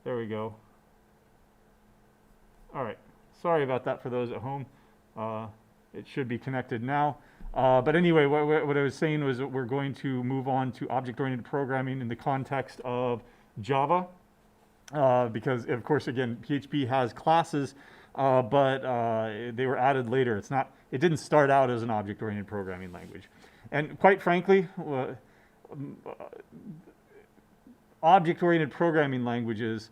There we go. All right. Sorry about that for those at home. It should be connected now. But anyway, what I was saying was that we're going to move on to object-oriented programming in the context of Java. Because, of course, again, PHP has classes, but they were added later. It didn't start out as an object-oriented programming language. And quite frankly, object-oriented programming languages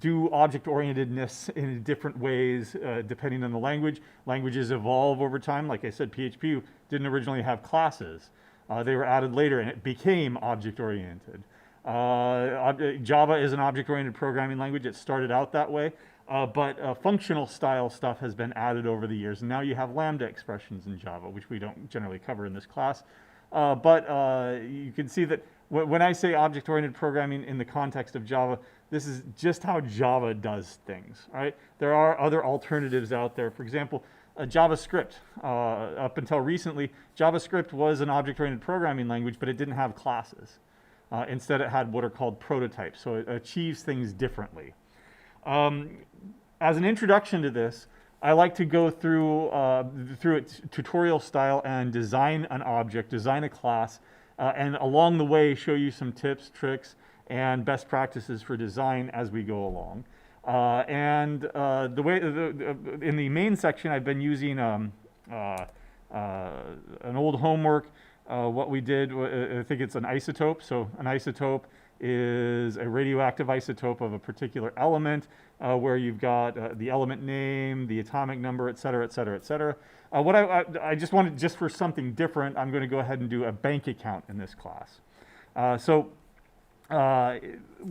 do object-orientedness in different ways depending on the language. Languages evolve over time. Like I said, PHP didn't originally have classes. They were added later, and it became object-oriented. Java is an object-oriented programming language. It started out that way, but functional style stuff has been added over the years. And now you have lambda expressions in Java, which we don't generally cover in this class. But you can see that when I say object-oriented programming in the context of Java, this is just how Java does things, right? There are other alternatives out there. For example, JavaScript. Up until recently, JavaScript was an object-oriented programming language, but it didn't have classes. Instead, it had what are called prototypes, so it achieves things differently. As an introduction to this, I like to go through its tutorial style and design an object, design a class, and along the way show you some tips, tricks, and best practices for design as we go along. In the main section, I've been using an old homework. What we did, I think it's an isotope. So an isotope is a radioactive isotope of a particular element where you've got the element name, the atomic number, et cetera, et cetera, et cetera. What I just wanted, just for something different, I'm going to go ahead and do a bank account in this class. What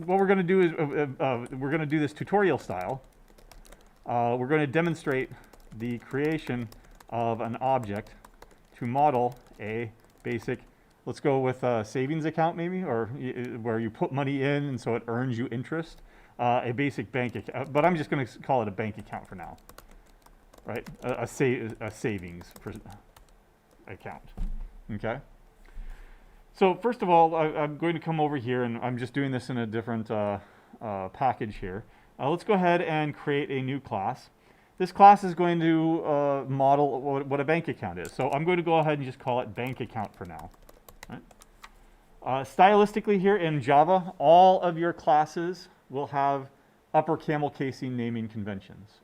we're going to do is we're going to do this tutorial style. We're going to demonstrate the creation of an object to model a basic, let's go with a savings account maybe, or where you put money in and so it earns you interest, a basic bank account, but I'm just going to call it a bank account for now, right? A savings account, okay? So first of all, I'm going to come over here, and I'm just doing this in a different package here. Let's go ahead and create a new class. This class is going to model what a bank account is. So I'm going to go ahead and just call it bank account for now. Right? Stylistically here in Java, all of your classes will have upper camel casing naming conventions.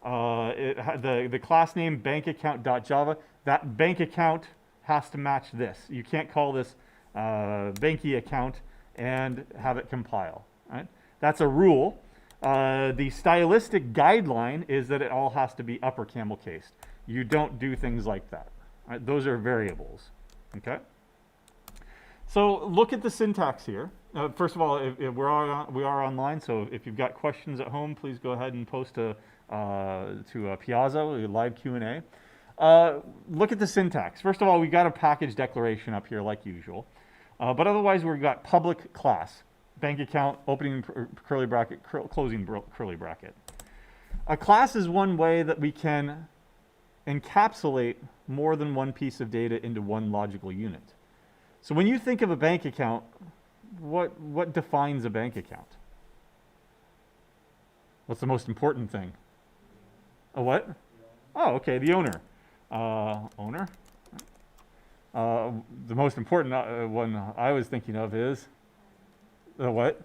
The class name bankaccount.java, that bank account has to match this. You can't call this Banky account and have it compile. Right? That's a rule. The stylistic guideline is that it all has to be upper camel cased. You don't do things like that. Right? Those are variables. Okay. So look at the syntax here. First of all, we are online, so if you've got questions at home, please go ahead and post to Piazza, a live Q&A. Look at the syntax. First of all, we got a package declaration up here like usual. But otherwise, we've got public class, bank account, opening curly bracket, closing curly bracket. A class is one way that we can encapsulate more than one piece of data into one logical unit. So when you think of a bank account, what defines a bank account? What's the most important thing? A what? Oh, okay, the owner. Owner. The most important one I was thinking of is the what?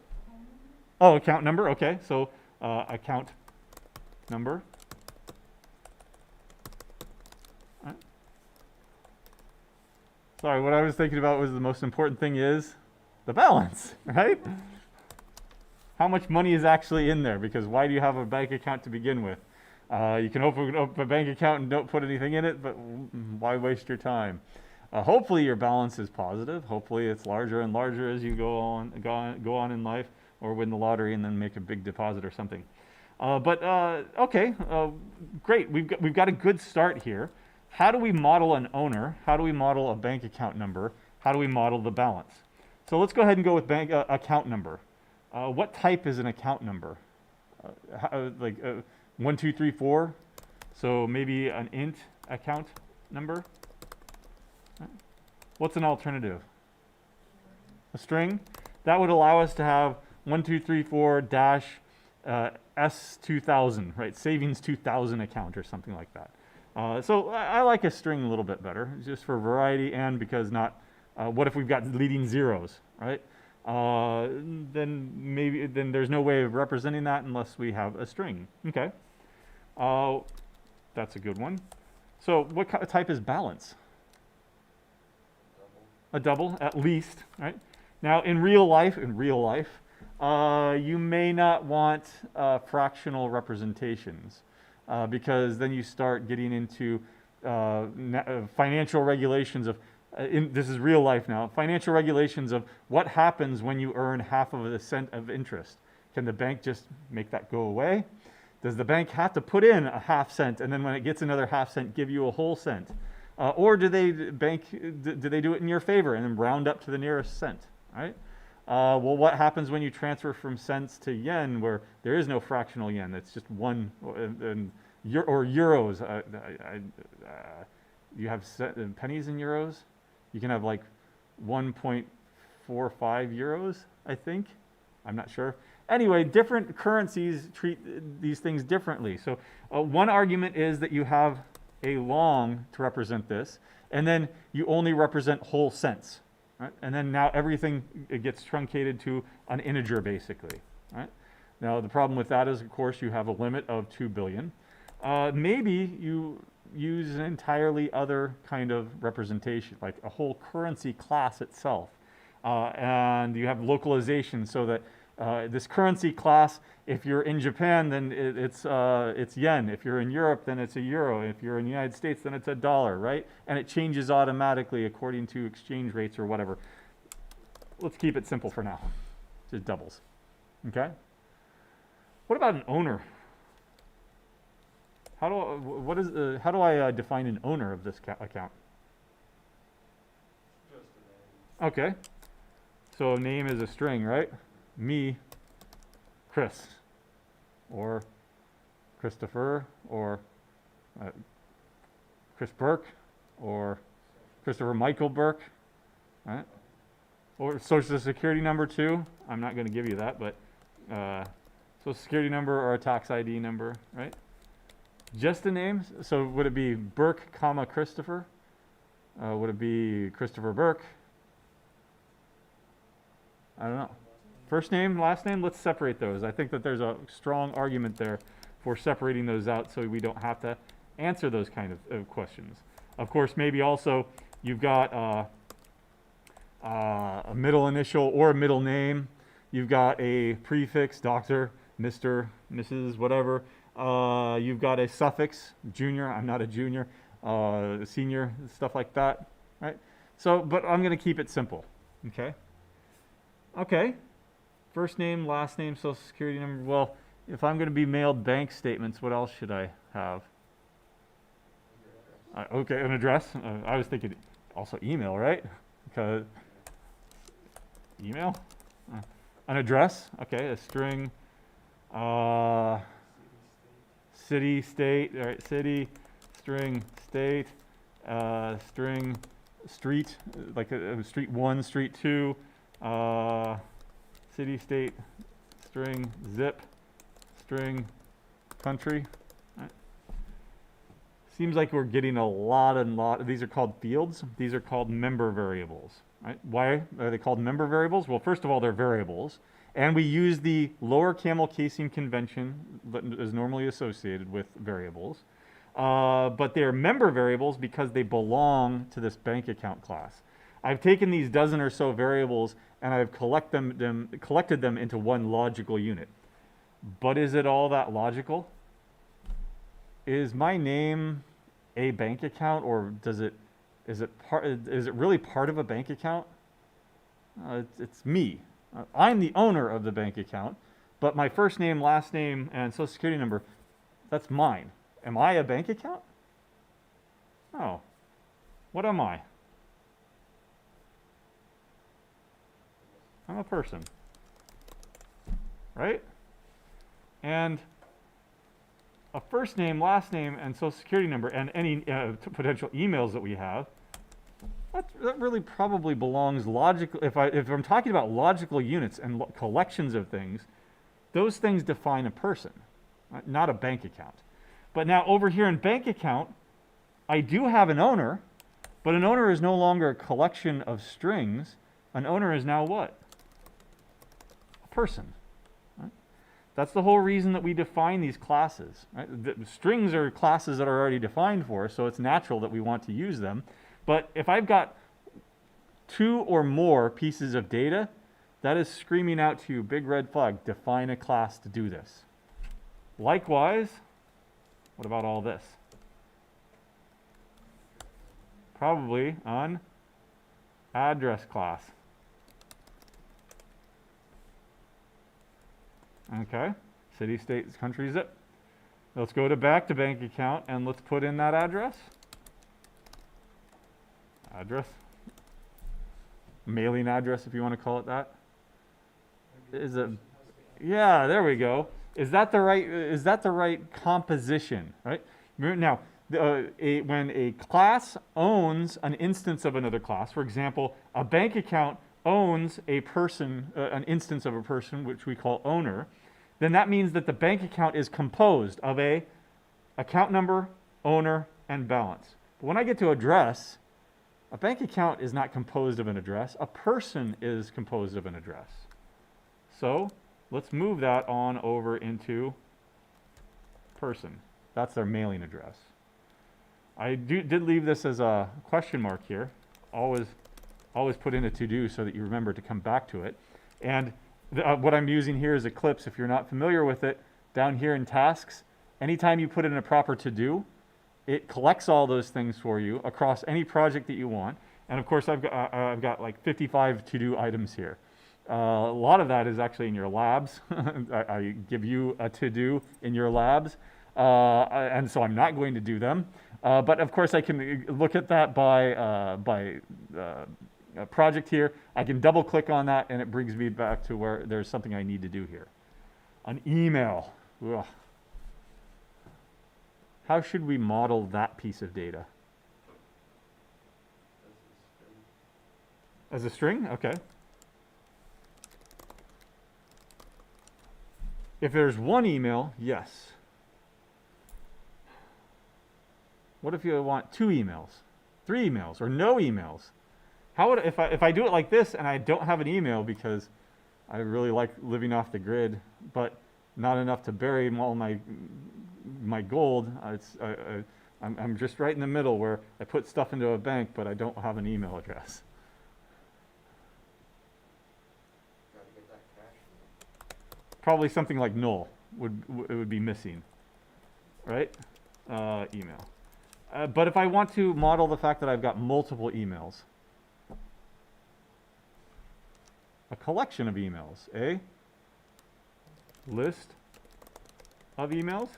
Oh, account number. Okay, so account number. Right. Sorry, what I was thinking about was the most important thing is the balance, right? How much money is actually in there? Because why do you have a bank account to begin with? You can open a bank account and don't put anything in it, but why waste your time? Hopefully your balance is positive. Hopefully it's larger and larger as you go on in life, or win the lottery and then make a big deposit or something. Okay, great. We've got a good start here. How do we model an owner? How do we model a bank account number? How do we model the balance? So let's go ahead and go with bank account number. What type is an account number? 1, 2, 3, 4. So maybe an int account number. What's an alternative? A string. That would allow us to have 1234 dash S2000, right? Savings 2000 account or something like that. So I like a string a little bit better, just for variety and because not, what if we've got leading zeros, right? Then there's no way of representing that unless we have a string. Okay, that's a good one. So what type is balance? A double, at least, right? Now in real life, you may not want fractional representations because then you start getting into financial regulations of, this is real life now, financial regulations of what happens when you earn half of a cent of interest. Can the bank just make that go away? Does the bank have to put in a half cent and then when it gets another half cent give you a whole cent? Or do they do it in your favor and then round up to the nearest cent, right? Well, what happens when you transfer from cents to yen where there is no fractional yen? It's just one, or euros. You have pennies in euros? You can have like 1.45 euros, I think. I'm not sure. Anyway, different currencies treat these things differently. So one argument is that you have a long to represent this, and then you only represent whole cents. Right? And then now everything it gets truncated to an integer, basically. Right? Now, the problem with that is, of course, you have a limit of 2 billion. Maybe you use an entirely other kind of representation, like a whole currency class itself. And you have localization so that this currency class, if you're in Japan, then it's yen. If you're in Europe, then it's a euro. If you're in the United States, then it's a dollar, right? And it changes automatically according to exchange rates or whatever. Let's keep it simple for now. Just doubles. Okay? What about an owner? How do I define an owner of this account? Just a name. Okay. So name is a string, right? Me, Chris, or Christopher, or Chris Burke, or Christopher Michael Burke, right? Or social security number too. I'm not going to give you that, but social security number or a tax ID number, right? Just a name. So would it be Burke, comma Christopher? Would it be Christopher Burke? I don't know. First name, last name, let's separate those. I think that there's a strong argument there for separating those out so we don't have to answer those kind of questions. Of course, maybe also you've got a middle initial or a middle name. You've got a prefix, doctor, Mr., Mrs., whatever. You've got a suffix, junior, I'm not a junior, senior, stuff like that, right? So, but I'm going to keep it simple, okay? Okay. First name, last name, social security number. Well, if I'm going to be mailed bank statements, what else should I have? Okay, an address. I was thinking also email, right? Because email? An address. Okay, a string. City, state. All right, city, string, state, string, street, like street 1, street 2. City, state, string, zip, string, country. Right. Seems like we're getting a lot. These are called fields. These are called member variables. Right? Why are they called member variables? Well, first of all, they're variables. And we use the lower camel casing convention that is normally associated with variables. But they're member variables because they belong to this bank account class. I've taken these dozen or so variables and I've collected them into one logical unit. But is it all that logical? Is my name a bank account, or is it really part of a bank account? It's me. I'm the owner of the bank account, but my first name, last name, and social security number, that's mine. Am I a bank account? No. What am I? I'm a person, right? And a first name, last name, and social security number, and any potential emails that we have, that really probably belongs logical. If I'm talking about logical units and collections of things, those things define a person, right? Not a bank account. But now over here in bank account, I do have an owner, but an owner is no longer a collection of strings. An owner is now what? A person. Right? That's the whole reason that we define these classes. Right? The strings are classes that are already defined for us, so it's natural that we want to use them. But if I've got 2 or more pieces of data, that is screaming out to you, big red flag, define a class to do this. Likewise, what about all this? Probably an address class. Okay, city, state, country, zip. Let's go back to bank account and let's put in that address. Address. Mailing address, if you want to call it that. Yeah, there we go. Is that the right composition, right? Now, when a class owns an instance of another class, for example, a bank account owns a person, an instance of a person, which we call owner, then that means that the bank account is composed of a account number, owner, and balance. But when I get to address, a bank account is not composed of an address. A person is composed of an address. So let's move that on over into person. That's their mailing address. I did leave this as a question mark here. Always put in a to-do so that you remember to come back to it. And what I'm using here is Eclipse. If you're not familiar with it, down here in tasks, anytime you put in a proper to-do, it collects all those things for you across any project that you want. And of course, I've got like 55 to-do items here. A lot of that is actually in your labs. I give you a to-do in your labs, and so I'm not going to do them. But of course, I can look at that by project here. I can double click on that, and it brings me back to where there's something I need to do here. An email. Ugh. How should we model that piece of data? As a string? Okay. If there's one email, yes. What if you want 2 emails, 3 emails, or no emails? How would if I do it like this and I don't have an email because I really like living off the grid, but not enough to bury all my gold? I'm just right in the middle where I put stuff into a bank, but I don't have an email address. Probably something like null would be missing, right? Email. But if I want to model the fact that I've got multiple emails, a collection of emails, a list of emails,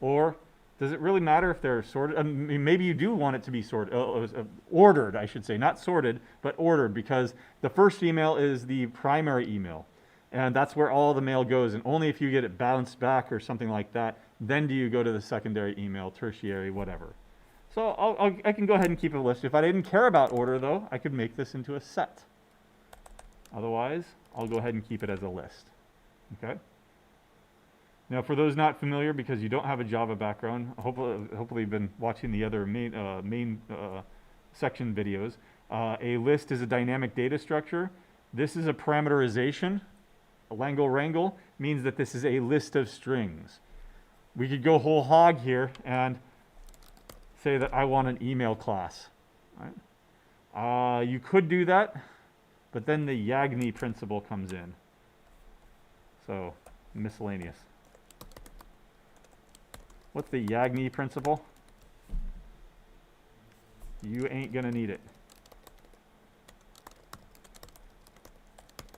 or does it really matter if they're sorted? Maybe you do want it to be sorted, ordered, I should say, not sorted, but ordered, because the first email is the primary email. And that's where all the mail goes. And only if you get it bounced back or something like that, then do you go to the secondary email, tertiary, whatever. So I can go ahead and keep a list. If I didn't care about order, though, I could make this into a set. Otherwise, I'll go ahead and keep it as a list. Okay? Now, for those not familiar, because you don't have a Java background, hopefully you've been watching the other main section videos. A list is a dynamic data structure. This is a parameterization. A Langle-Wrangle means that this is a list of strings. We could go whole hog here and say that I want an email class. Right? You could do that, but then the Yagni principle comes in. So, miscellaneous. What's the Yagni principle? You ain't gonna need it.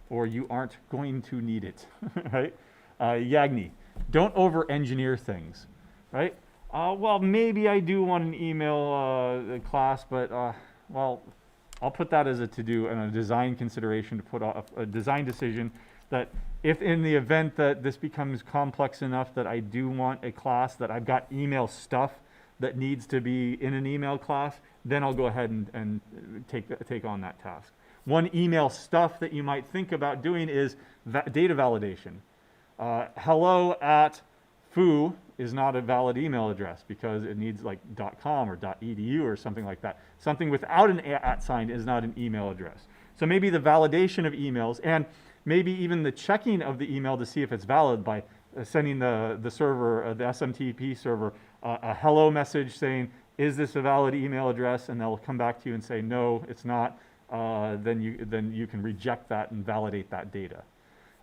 Or you aren't going to need it, right? Yagni, don't over-engineer things, right? Well, maybe I do want an email class, but, well, I'll put that as a to-do and a design consideration to put off a design decision that if in the event that this becomes complex enough that I do want a class that I've got email stuff, that needs to be in an email class, then I'll go ahead and take on that task. One email stuff that you might think about doing is data validation. Hello at foo is not a valid email address because it needs like .com or .edu or something like that. Something without an at sign is not an email address. So maybe the validation of emails and maybe even the checking of the email to see if it's valid by sending the server, the SMTP server, a hello message saying, is this a valid email address? And they'll come back to you and say, no, it's not. Then you can reject that and validate that data.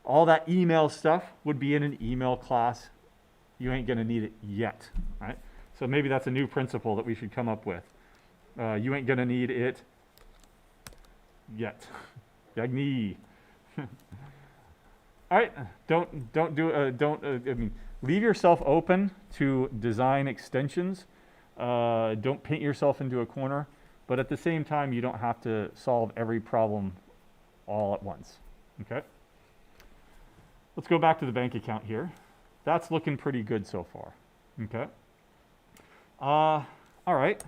All that email stuff would be in an email class. You ain't going to need it yet, right? So maybe that's a new principle that we should come up with. You ain't going to need it yet. Yagni. All right, leave yourself open to design extensions. Don't paint yourself into a corner, but at the same time, you don't have to solve every problem all at once, okay? Let's go back to the bank account here. That's looking pretty good so far, okay? All right,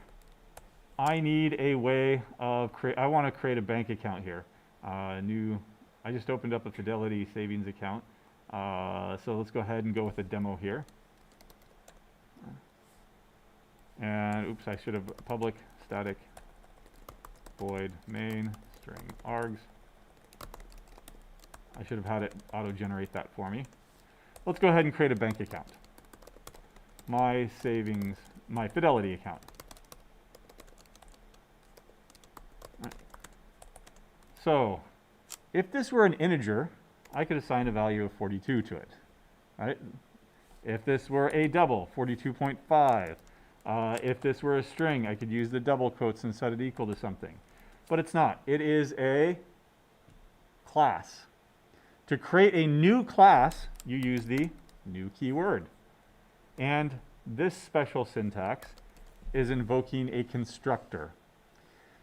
I need a way of I want to create a bank account here. I just opened up a Fidelity savings account. So let's go ahead and go with a demo here. And oops, I should have public static void main string args. I should have had it auto-generate that for me. Let's go ahead and create a bank account. My savings, my Fidelity account. Right. So if this were an integer, I could assign a value of 42 to it, right? If this were a double, 42.5. If this were a string, I could use the double quotes and set it equal to something. But it's not. It is a class. To create a new class, you use the new keyword. And this special syntax is invoking a constructor.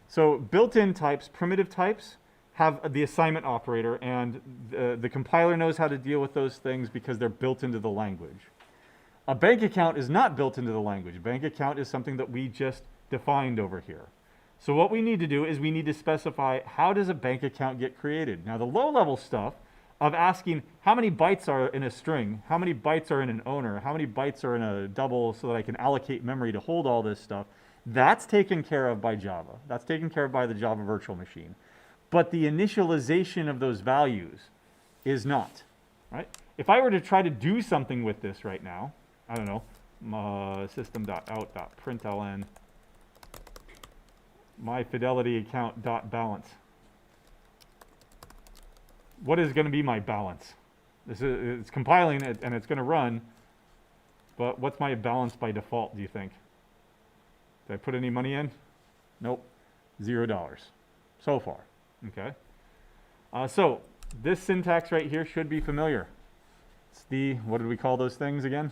So built-in types, primitive types, have the assignment operator, and the compiler knows how to deal with those things because they're built into the language. A bank account is not built into the language. A bank account is something that we just defined over here. So what we need to do is we need to specify how does a bank account get created. Now the low-level stuff of asking how many bytes are in a string, how many bytes are in an owner, how many bytes are in a double so that I can allocate memory to hold all this stuff, that's taken care of by Java. That's taken care of by the Java virtual machine. But the initialization of those values is not, right? If I were to try to do something with this right now, I don't know, system.out.println, my Fidelity account .balance. What is going to be my balance? It's compiling it and it's going to run, but what's my balance by default, do you think? Did I put any money in? Nope, $0 so far, okay? So this syntax right here should be familiar. It's the, what did we call those things again?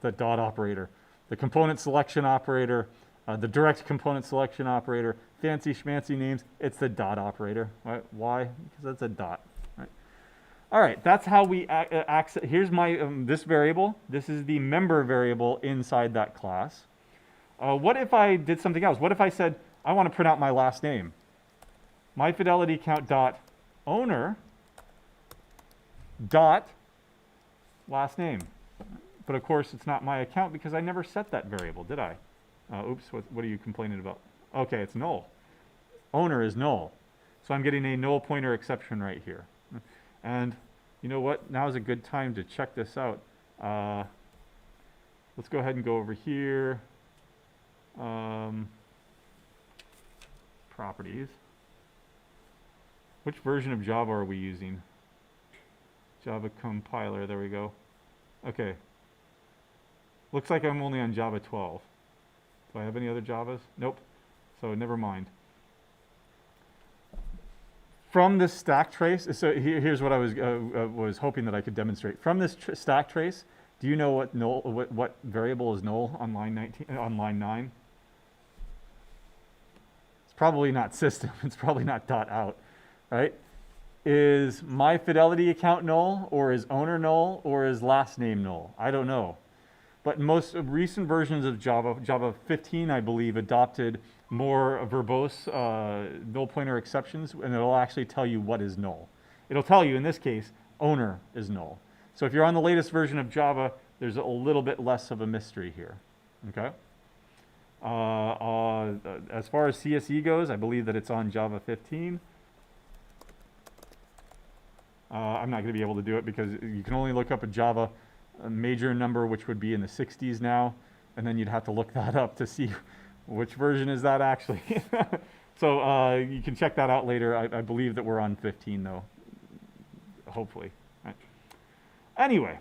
The dot operator, the component selection operator, the direct component selection operator, fancy schmancy names, it's the dot operator. Right? Why? Because that's a dot. Right? All right, that's how we access. Here's my this variable. This is the member variable inside that class. What if I did something else? What if I said, I want to print out my last name? My Fidelity account dot owner dot last name. But of course, it's not my account because I never set that variable, did I? Oops, what are you complaining about? Okay, it's null. Owner is null. So I'm getting a null pointer exception right here. And you know what? Now is a good time to check this out. Let's go ahead and go over here. Properties. Which version of Java are we using? Java compiler, there we go. Okay. Looks like I'm only on Java 12. Do I have any other Javas? Nope. So never mind. From this stack trace, so here's what I was hoping that I could demonstrate. From this stack trace, do you know what null, what variable is null on line 19, on line 9? It's probably not system. It's probably not dot out, right? Is my Fidelity account null, or is owner null, or is last name null? I don't know. but most recent versions of Java, Java 15, I believe, adopted more verbose null pointer exceptions, and it'll actually tell you what is null. It'll tell you, in this case, owner is null. So if you're on the latest version of Java, there's a little bit less of a mystery here, okay? As far as CSE goes, I believe that it's on Java 15. I'm not going to be able to do it because you can only look up a Java major number, which would be in the 60s now, and then you'd have to look that up to see which version is that actually. So you can check that out later. I believe that we're on 15 though, hopefully. Right. Anyway,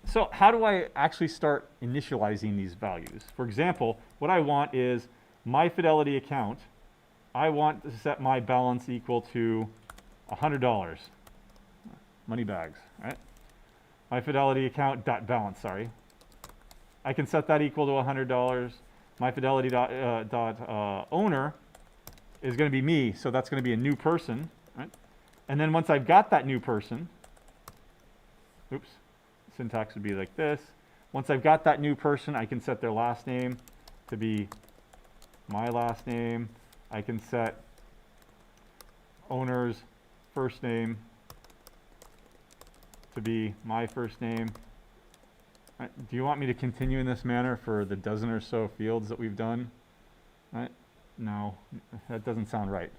so how do I actually start initializing these values? For example, what I want is my fidelity account. I want to set my balance equal to $100. Money bags, right? My fidelity account dot balance, sorry. I can set that equal to $100. My fidelity dot owner is going to be me, so that's going to be a new person, right? And then once I've got that new person, oops, syntax would be like this. Once I've got that new person, I can set their last name to be my last name. I can set owner's first name to be my first name. Right. Do you want me to continue in this manner for the dozen or so fields that we've done? Right? No, that doesn't sound right.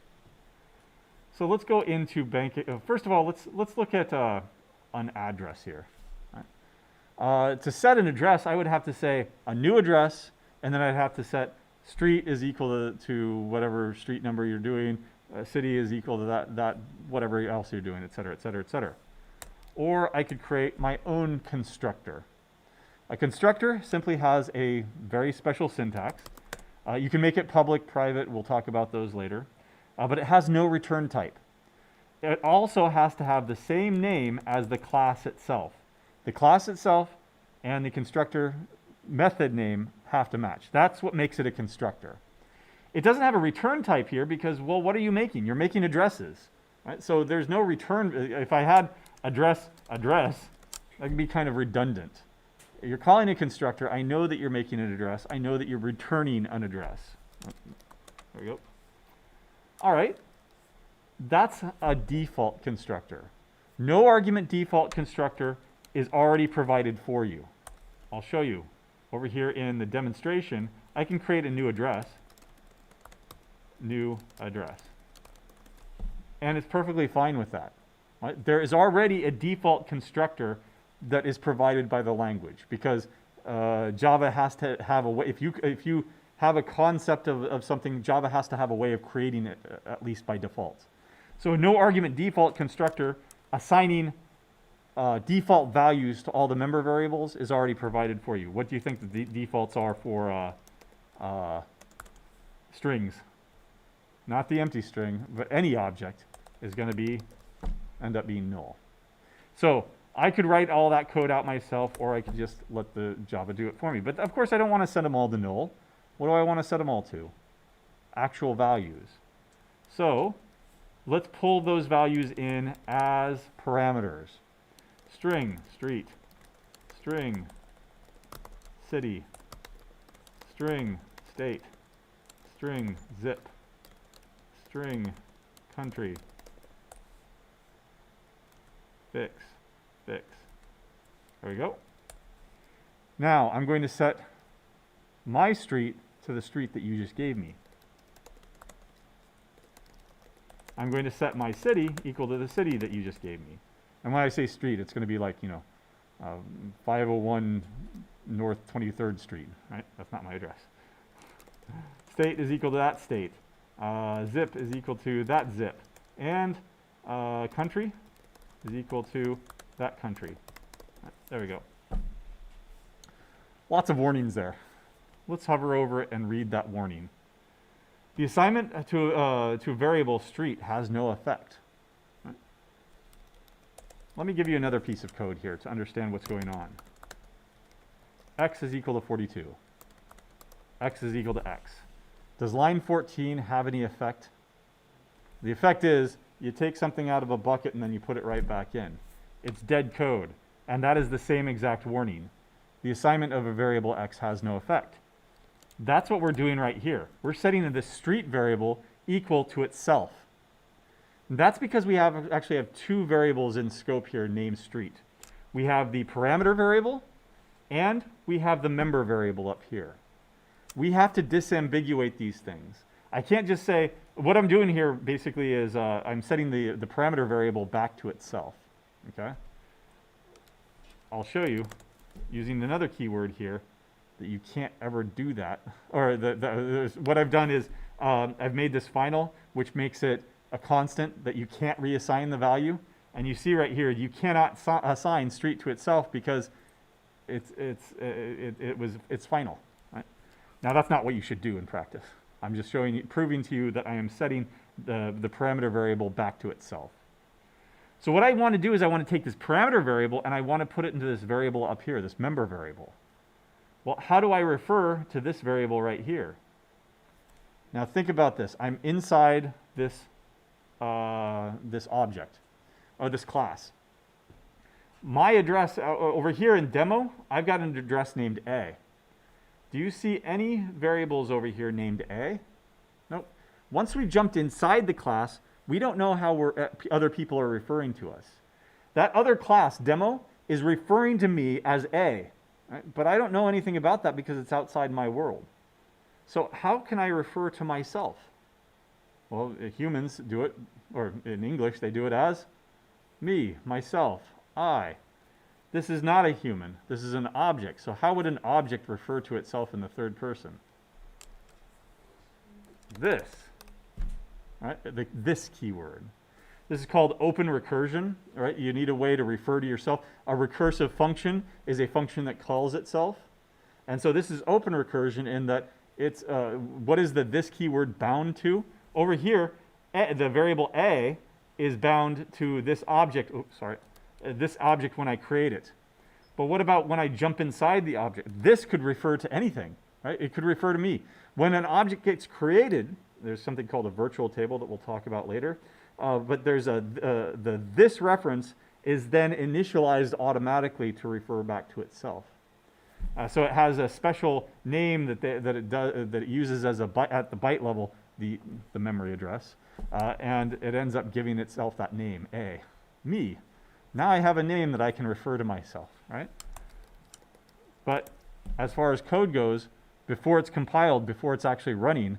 So let's go into banking. First of all, let's look at an address here. Right? To set an address, I would have to say a new address, and then I'd have to set street is equal to whatever street number you're doing, city is equal to that whatever else you're doing, et cetera, et cetera, et cetera. Or I could create my own constructor. A constructor simply has a very special syntax. You can make it public, private, we'll talk about those later, but it has no return type. It also has to have the same name as the class itself. The class itself and the constructor method name have to match. That's what makes it a constructor. It doesn't have a return type here because, well, what are you making? You're making addresses, right? So there's no return. If I had address, that could be kind of redundant. You're calling a constructor. I know that you're making an address. I know that you're returning an address. There we go. All right. That's a default constructor. No argument default constructor is already provided for you. I'll show you. Over here in the demonstration, I can create a new address. New address. And it's perfectly fine with that. Right? There is already a default constructor that is provided by the language because Java has to have a way, if you have a concept of something, Java has to have a way of creating it at least by default. So no argument default constructor assigning default values to all the member variables is already provided for you. What do you think the defaults are for strings? Not the empty string, but any object is going to end up being null. So I could write all that code out myself, or I could just let the Java do it for me. But of course, I don't want to set them all to null. What do I want to set them all to? Actual values. So let's pull those values in as parameters. String, street, string, city, string, state, string, zip, string, country, fix. There we go. Now I'm going to set my street to the street that you just gave me. I'm going to set my city equal to the city that you just gave me. And when I say street, it's going to be like, 501 North 23rd Street, right? That's not my address. State is equal to that state. Zip is equal to that zip. And country is equal to that country. There we go. Lots of warnings there. Let's hover over it and read that warning. The assignment to a variable street has no effect. Right? Let me give you another piece of code here to understand what's going on. X is equal to 42. X is equal to X. Does line 14 have any effect? The effect is you take something out of a bucket and then you put it right back in. It's dead code. And that is the same exact warning. the assignment of a variable x has no effect. That's what we're doing right here. We're setting the street variable equal to itself. And that's because we actually have two variables in scope here named street. We have the parameter variable and we have the member variable up here. We have to disambiguate these things. I can't just say, what I'm doing here basically is I'm setting the parameter variable back to itself. Okay? I'll show you using another keyword here that you can't ever do that. Or what I've done is I've made this final, which makes it a constant that you can't reassign the value. And you see right here, you cannot assign street to itself because it's final. Right? Now that's not what you should do in practice. I'm just proving to you that I am setting the parameter variable back to itself. So what I want to do is I want to take this parameter variable and I want to put it into this variable up here, this member variable. Well, how do I refer to this variable right here? Now think about this. I'm inside this object, or this class. My address, over here in demo, I've got an address named A. Do you see any variables over here named A? Nope. Once we've jumped inside the class, we don't know how other people are referring to us. That other class, demo, is referring to me as A, right? But I don't know anything about that because it's outside my world. So how can I refer to myself? Well, humans do it, or in English, they do it as me, myself, I. This is not a human. This is an object. So how would an object refer to itself in the third person? This, right? This keyword. This is called open recursion, right? You need a way to refer to yourself. A recursive function is a function that calls itself. And so this is open recursion in that it's, what is this keyword bound to? Over here, the variable A is bound to this object, this object when I create it. But what about when I jump inside the object? This could refer to anything, right? It could refer to me. When an object gets created, there's something called a virtual table that we'll talk about later, but there's this reference is then initialized automatically to refer back to itself. So it has a special name that it uses as at the byte level, the memory address, and it ends up giving itself that name, A, me. Now I have a name that I can refer to myself, right? But as far as code goes, before it's compiled, before it's actually running,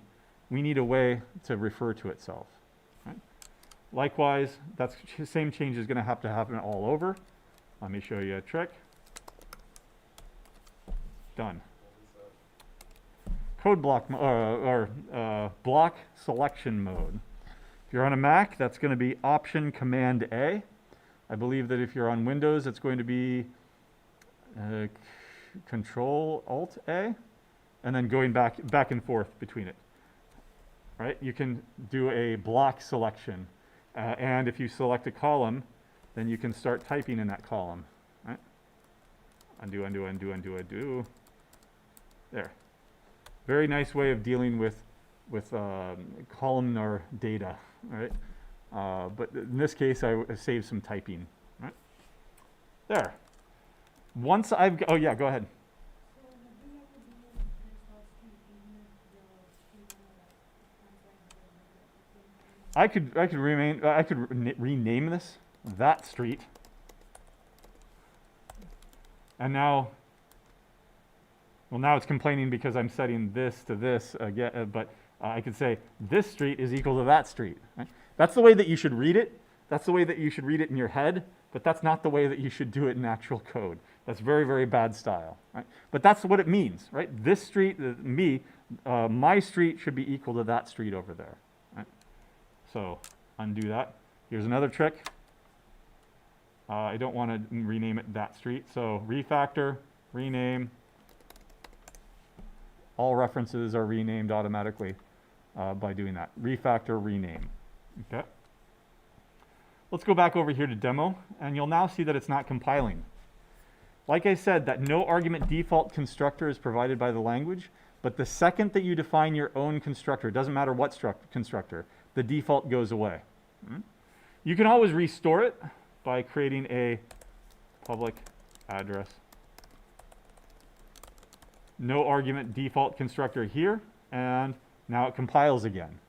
we need a way to refer to itself. Right? Likewise, that same change is going to happen all over. Let me show you a trick. Done. Code block block selection mode. If you're on a Mac, that's going to be Option Command A. I believe that if you're on Windows, it's going to be Control Alt A, and then going back and forth between it. Right? You can do a block selection, and if you select a column, then you can start typing in that column. Right? Undo, undo, undo, undo, undo. There. Very nice way of dealing with columnar data, right? But in this case, I saved some typing, right? There. Once I've, oh yeah, go ahead. I could rename this that street, and now. Well, now it's complaining because I'm setting this to this again, but I could say this street is equal to that street. Right? That's the way that you should read it. That's the way that you should read it in your head, but that's not the way that you should do it in actual code. That's very, very bad style. Right? But that's what it means, right? This street, my street should be equal to that street over there. Right? So undo that. Here's another trick. I don't want to rename it that street, so refactor, rename. All references are renamed automatically by doing that. Refactor, rename. Okay. Let's go back over here to demo, and you'll now see that it's not compiling. Like I said, that no argument default constructor is provided by the language, but the second that you define your own constructor, it doesn't matter what constructor, the default goes away. You can always restore it by creating a public address no argument default constructor here, and now it compiles again.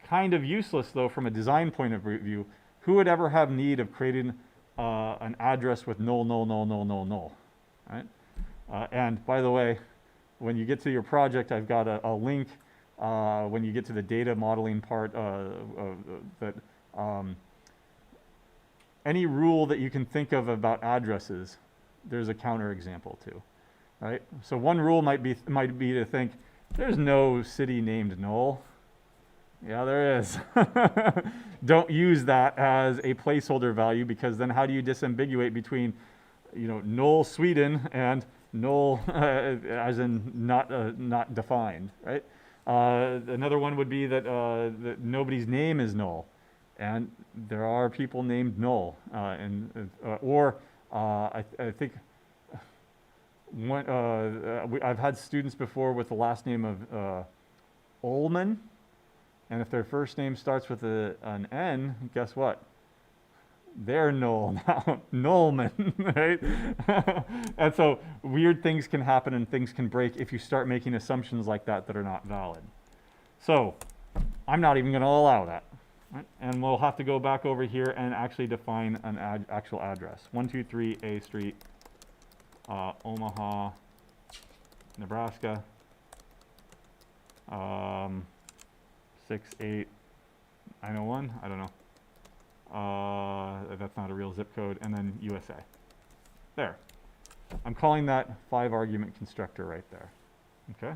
Kind of useless though from a design point of view. Who would ever have need of creating an address with null, null, null, null, null, null, right? And by the way, when you get to your project, I've got a link when you get to the data modeling part that any rule that you can think of about addresses, there's a counterexample to, right? So one rule might be to think there's no city named Null. Yeah, there is. Don't use that as a placeholder value, because then how do you disambiguate between, Null Sweden and Null as in not defined, right? Another one would be that nobody's name is Null, and there are people named Null, I think I've had students before with the last name of Ullman. And if their first name starts with an N, guess what? They're null now, Nullman, right? And so weird things can happen and things can break if you start making assumptions like that are not valid. So I'm not even going to allow that. Right? And we'll have to go back over here and actually define an actual address. 123 A Street, Omaha, Nebraska. 68901, I don't know. That's not a real zip code, and then USA. There. I'm calling that 5-argument constructor right there. Okay?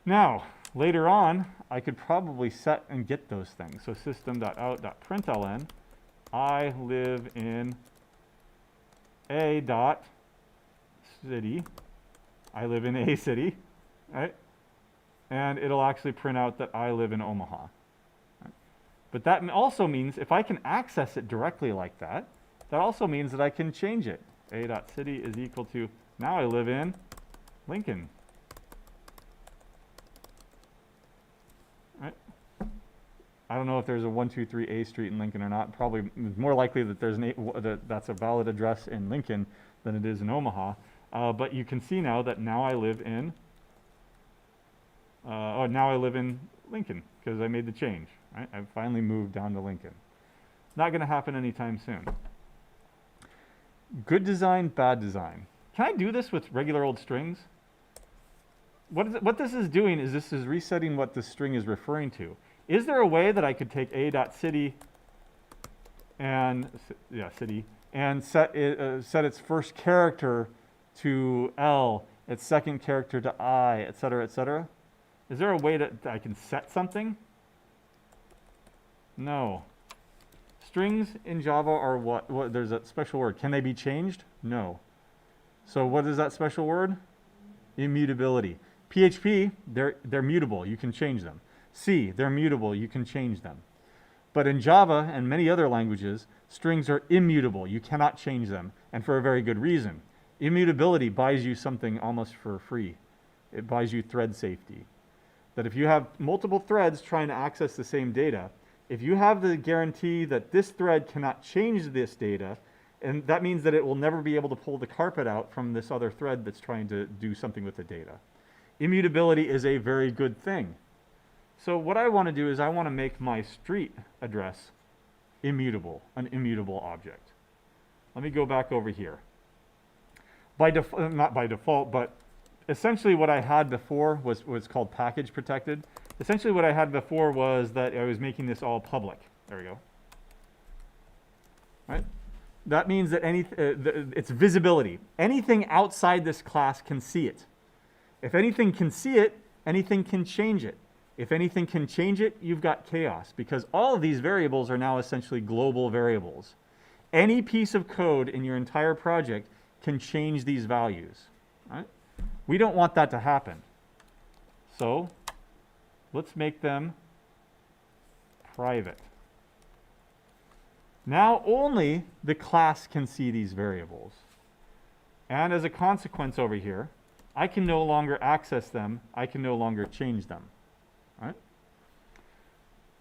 Now, later on, I could probably set and get those things. So system.out.println, I live in a dot city. I live in a city, right? And it'll actually print out that I live in Omaha. Right? But that also means if I can access it directly like that, that also means that I can change it. A.city is equal to, now I live in Lincoln. Right? I don't know if there's a 123 A Street in Lincoln or not. Probably more likely that there's that's a valid address in Lincoln than it is in Omaha. But you can see now that now I live in now I live in Lincoln because I made the change, right? I've finally moved down to Lincoln. Not going to happen anytime soon. Good design, bad design. Can I do this with regular old strings? What this is doing is this is resetting what the string is referring to. Is there a way that I could take a.city and city and set its first character to L, its second character to I, etc., etc.? Is there a way that I can set something? No. Strings in Java are what? There's a special word. Can they be changed? No. So what is that special word? Immutability. PHP, they're mutable. You can change them. C, they're mutable. You can change them. But in Java and many other languages, strings are immutable. You cannot change them, and for a very good reason. Immutability buys you something almost for free. It buys you thread safety. That if you have multiple threads trying to access the same data, if you have the guarantee that this thread cannot change this data, and that means that it will never be able to pull the carpet out from this other thread that's trying to do something with the data. Immutability is a very good thing. So what I want to do is I want to make my street address immutable, an immutable object. Let me go back over here. Not by default, but essentially what I had before was called package protected. Essentially what I had before was that I was making this all public. There we go. Right? That means that it's visibility. Anything outside this class can see it. If anything can see it, anything can change it. If anything can change it, you've got chaos, because all of these variables are now essentially global variables. Any piece of code in your entire project can change these values. Right? We don't want that to happen. So let's make them private. Now only the class can see these variables. And as a consequence over here, I can no longer access them. I can no longer change them. Right?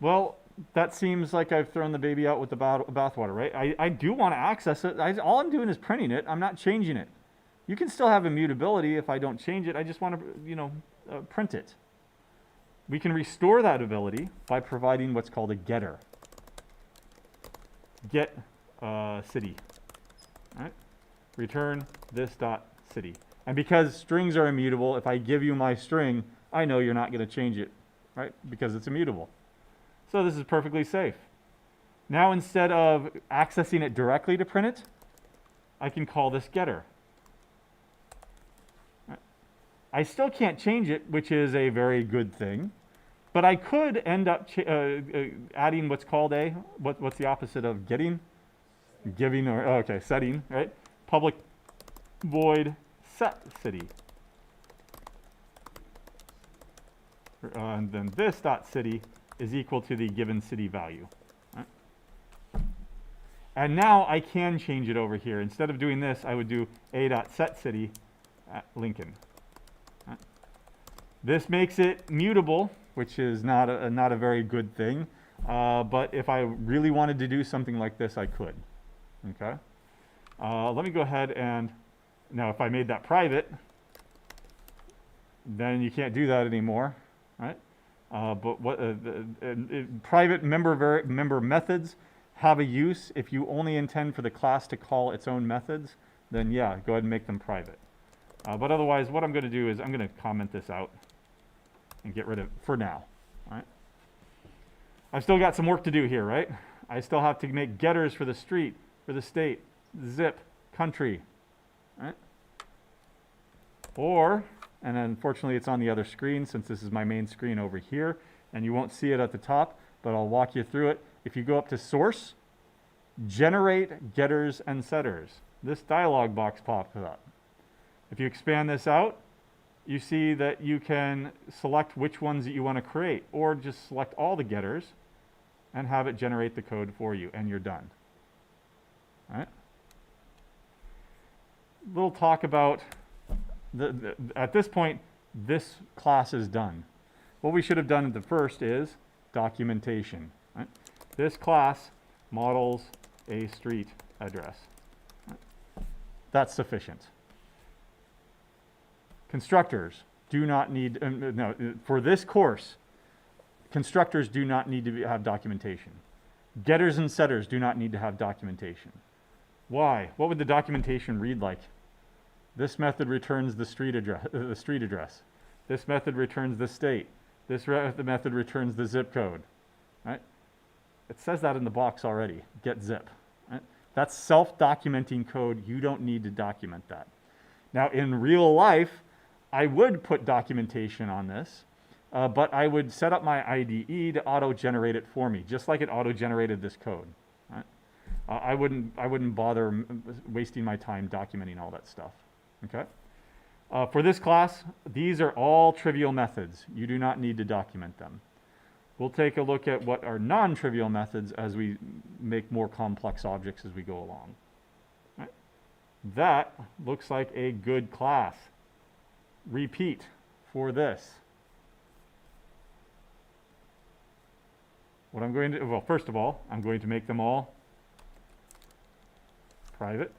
Well, that seems like I've thrown the baby out with the bathwater, right? I do want to access it. All I'm doing is printing it. I'm not changing it. You can still have immutability if I don't change it. I just want to, print it. We can restore that ability by providing what's called a getter. Get city. All right? Return this dot city. And because strings are immutable, if I give you my string, I know you're not going to change it, right? Because it's immutable. So this is perfectly safe. Now instead of accessing it directly to print it, I can call this getter. I still can't change it, which is a very good thing. But I could end up adding what's called what's the opposite of getting? Giving, or, okay, setting, right? Public void set city. And then this dot city is equal to the given city value. Right? And now I can change it over here. Instead of doing this, I would do a.setCity at Lincoln. Right? This makes it mutable, which is not a very good thing. But if I really wanted to do something like this, I could. Okay. Let me go ahead and now if I made that private, then you can't do that anymore, right? But what private member methods have a use. If you only intend for the class to call its own methods, then yeah, go ahead and make them private. But otherwise, what I'm going to do is I'm going to comment this out and get rid of it for now. All right. I've still got some work to do here, right? I still have to make getters for the street, for the state, zip, country, right? Or, and unfortunately it's on the other screen since this is my main screen over here, and you won't see it at the top, but I'll walk you through it. If you go up to source, generate getters and setters, this dialog box pops up. If you expand this out, you see that you can select which ones that you want to create, or just select all the getters and have it generate the code for you, and you're done. All right? Little talk about, at this point, this class is done. What we should have done at the first is documentation. Right? This class models a street address. Right? That's sufficient. Constructors do not need, for this course, constructors do not need to have documentation. Getters and setters do not need to have documentation. Why? What would the documentation read like? This method returns the street address. This method returns the state. This method returns the zip code. Right? It says that in the box already. Get zip. Right? That's self-documenting code. You don't need to document that. Now, in real life, I would put documentation on this, but I would set up my IDE to auto-generate it for me, just like it auto-generated this code. Right? I wouldn't bother wasting my time documenting all that stuff. Okay. For this class, these are all trivial methods. You do not need to document them. We'll take a look at what are non-trivial methods as we make more complex objects as we go along. Right? That looks like a good class. Repeat for this. What I'm going to, well, first of all, I'm going to make them all private.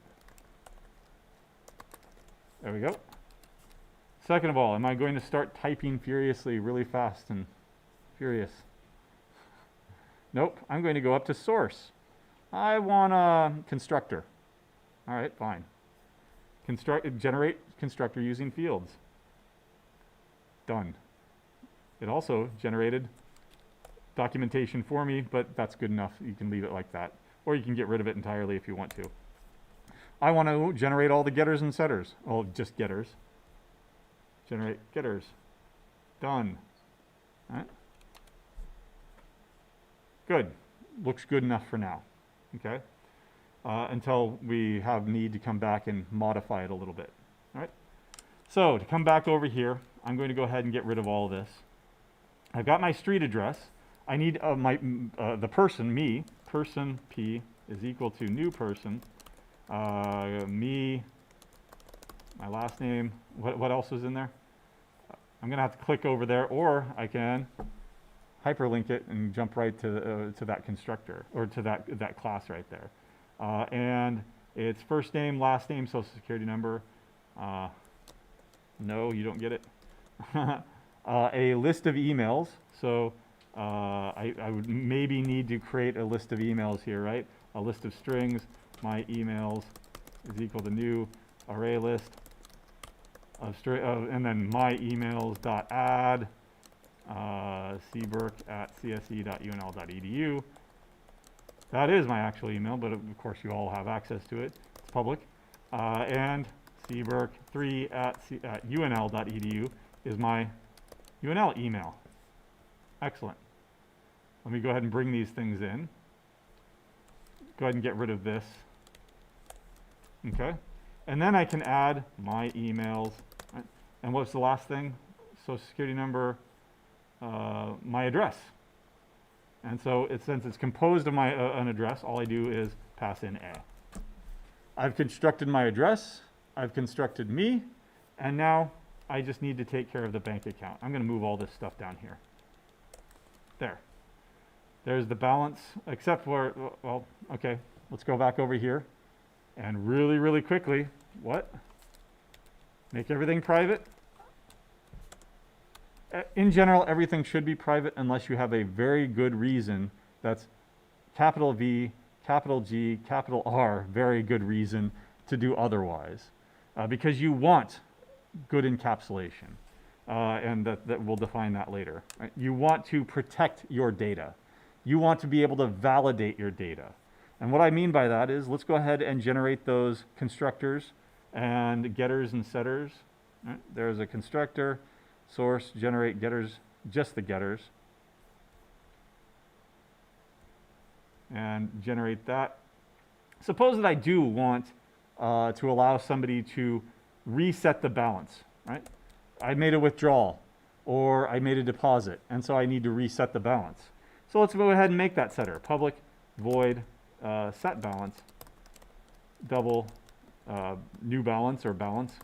There we go. Second of all, am I going to start typing furiously, really fast and furious? Nope, I'm going to go up to source. I want a constructor. All right, fine. Generate constructor using fields. Done. It also generated documentation for me, but that's good enough. You can leave it like that. Or you can get rid of it entirely if you want to. I want to generate all the getters and setters. Oh, just getters. Generate getters. Done. All right. Good. Looks good enough for now. Okay. Until we have need to come back and modify it a little bit. All right. So to come back over here, I'm going to go ahead and get rid of all of this. I've got my street address. I need the person, me, person P is equal to new person, me, my last name. What else is in there? I'm going to have to click over there, or I can hyperlink it and jump right to that constructor, or to that class right there. And it's first name, last name, social security number, No, you don't get it. A list of emails. So I would maybe need to create a list of emails here, right? A list of strings. My emails is equal to new array list of and then my emails dot add cburk@cse.unl.edu. That is my actual email, but of course you all have access to it. It's public. And cburk3@unl.edu is my UNL email. Excellent. Let me go ahead and bring these things in. Go ahead and get rid of this. Okay. And then I can add my emails. Right? And what's the last thing? Social Security number, my address. And so since it's composed of an address, all I do is pass in A. I've constructed my address. I've constructed me. And now I just need to take care of the bank account. I'm going to move all this stuff down here. There. There's the balance, except for, well, okay, let's go back over here. And really, really quickly, what? Make everything private. In general, everything should be private unless you have a very good reason. That's capital V, capital G, capital R, very good reason to do otherwise. Because you want good encapsulation. And that we'll define that later. Right? You want to protect your data. You want to be able to validate your data. And what I mean by that is, let's go ahead and generate those constructors and getters and setters. Right? There's a constructor, source, generate getters, just the getters. And generate that. Suppose that I do want to allow somebody to reset the balance, right? I made a withdrawal or I made a deposit, and so I need to reset the balance. So let's go ahead and make that setter. Public void set balance double new balance or balance,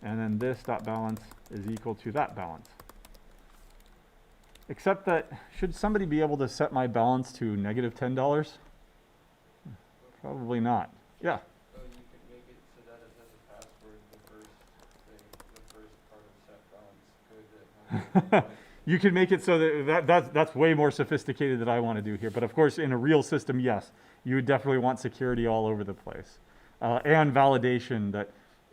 and then this dot balance is equal to that balance. Except that, should somebody be able to set my balance to negative $10? Probably not. Yeah. So you could make it so that it has a password, the first part of set balance. You can make it so that's way more sophisticated than I want to do here. But of course, in a real system, yes, you would definitely want security all over the place. And validation that,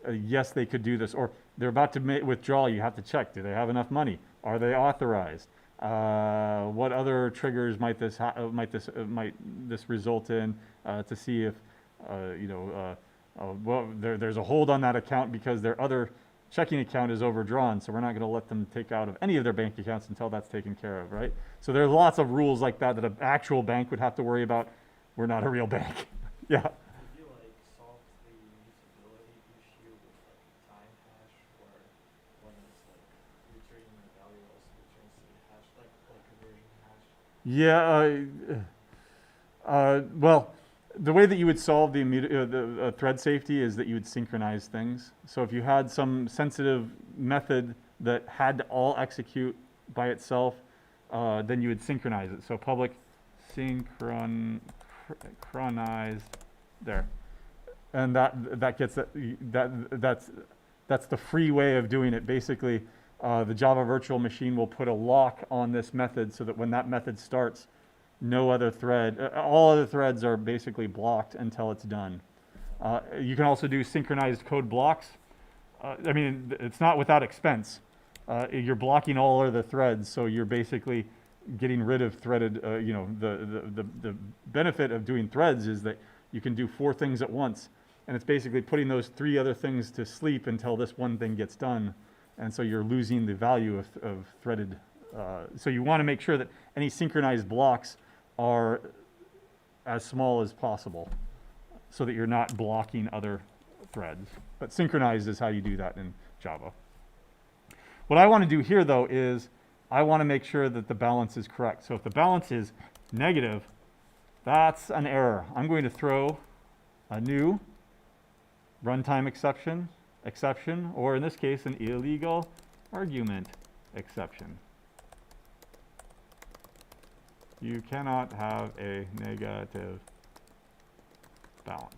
yes, they could do this. Or they're about to withdraw, you have to check. Do they have enough money? Are they authorized? What other triggers might this result in to see if, well, there's a hold on that account because their other checking account is overdrawn, so we're not going to let them take out of any of their bank accounts until that's taken care of, right? So there's lots of rules like that an actual bank would have to worry about. We're not a real bank. Yeah. Could you solve the usability issue with time hash, or when it's returning the value also returns the hash, like conversion hash? Yeah. Well, the way that you would solve the thread safety is that you would synchronize things. So if you had some sensitive method that had to all execute by itself, then you would synchronize it. So public synchronized there, and that gets that's the free way of doing it. Basically, the Java virtual machine will put a lock on this method so that when that method starts, no other thread, all other threads are basically blocked until it's done. You can also do synchronized code blocks. I mean, it's not without expense. You're blocking all other threads, so you're basically getting rid of threaded, the benefit of doing threads is that you can do 4 things at once, and it's basically putting those 3 other things to sleep until this one thing gets done, and so you're losing the value of threaded. So you want to make sure that any synchronized blocks are as small as possible so that you're not blocking other threads. But synchronized is how you do that in Java. What I want to do here, though, is I want to make sure that the balance is correct. So if the balance is negative, that's an error. I'm going to throw a new runtime exception, or in this case, an illegal argument exception. You cannot have a negative balance.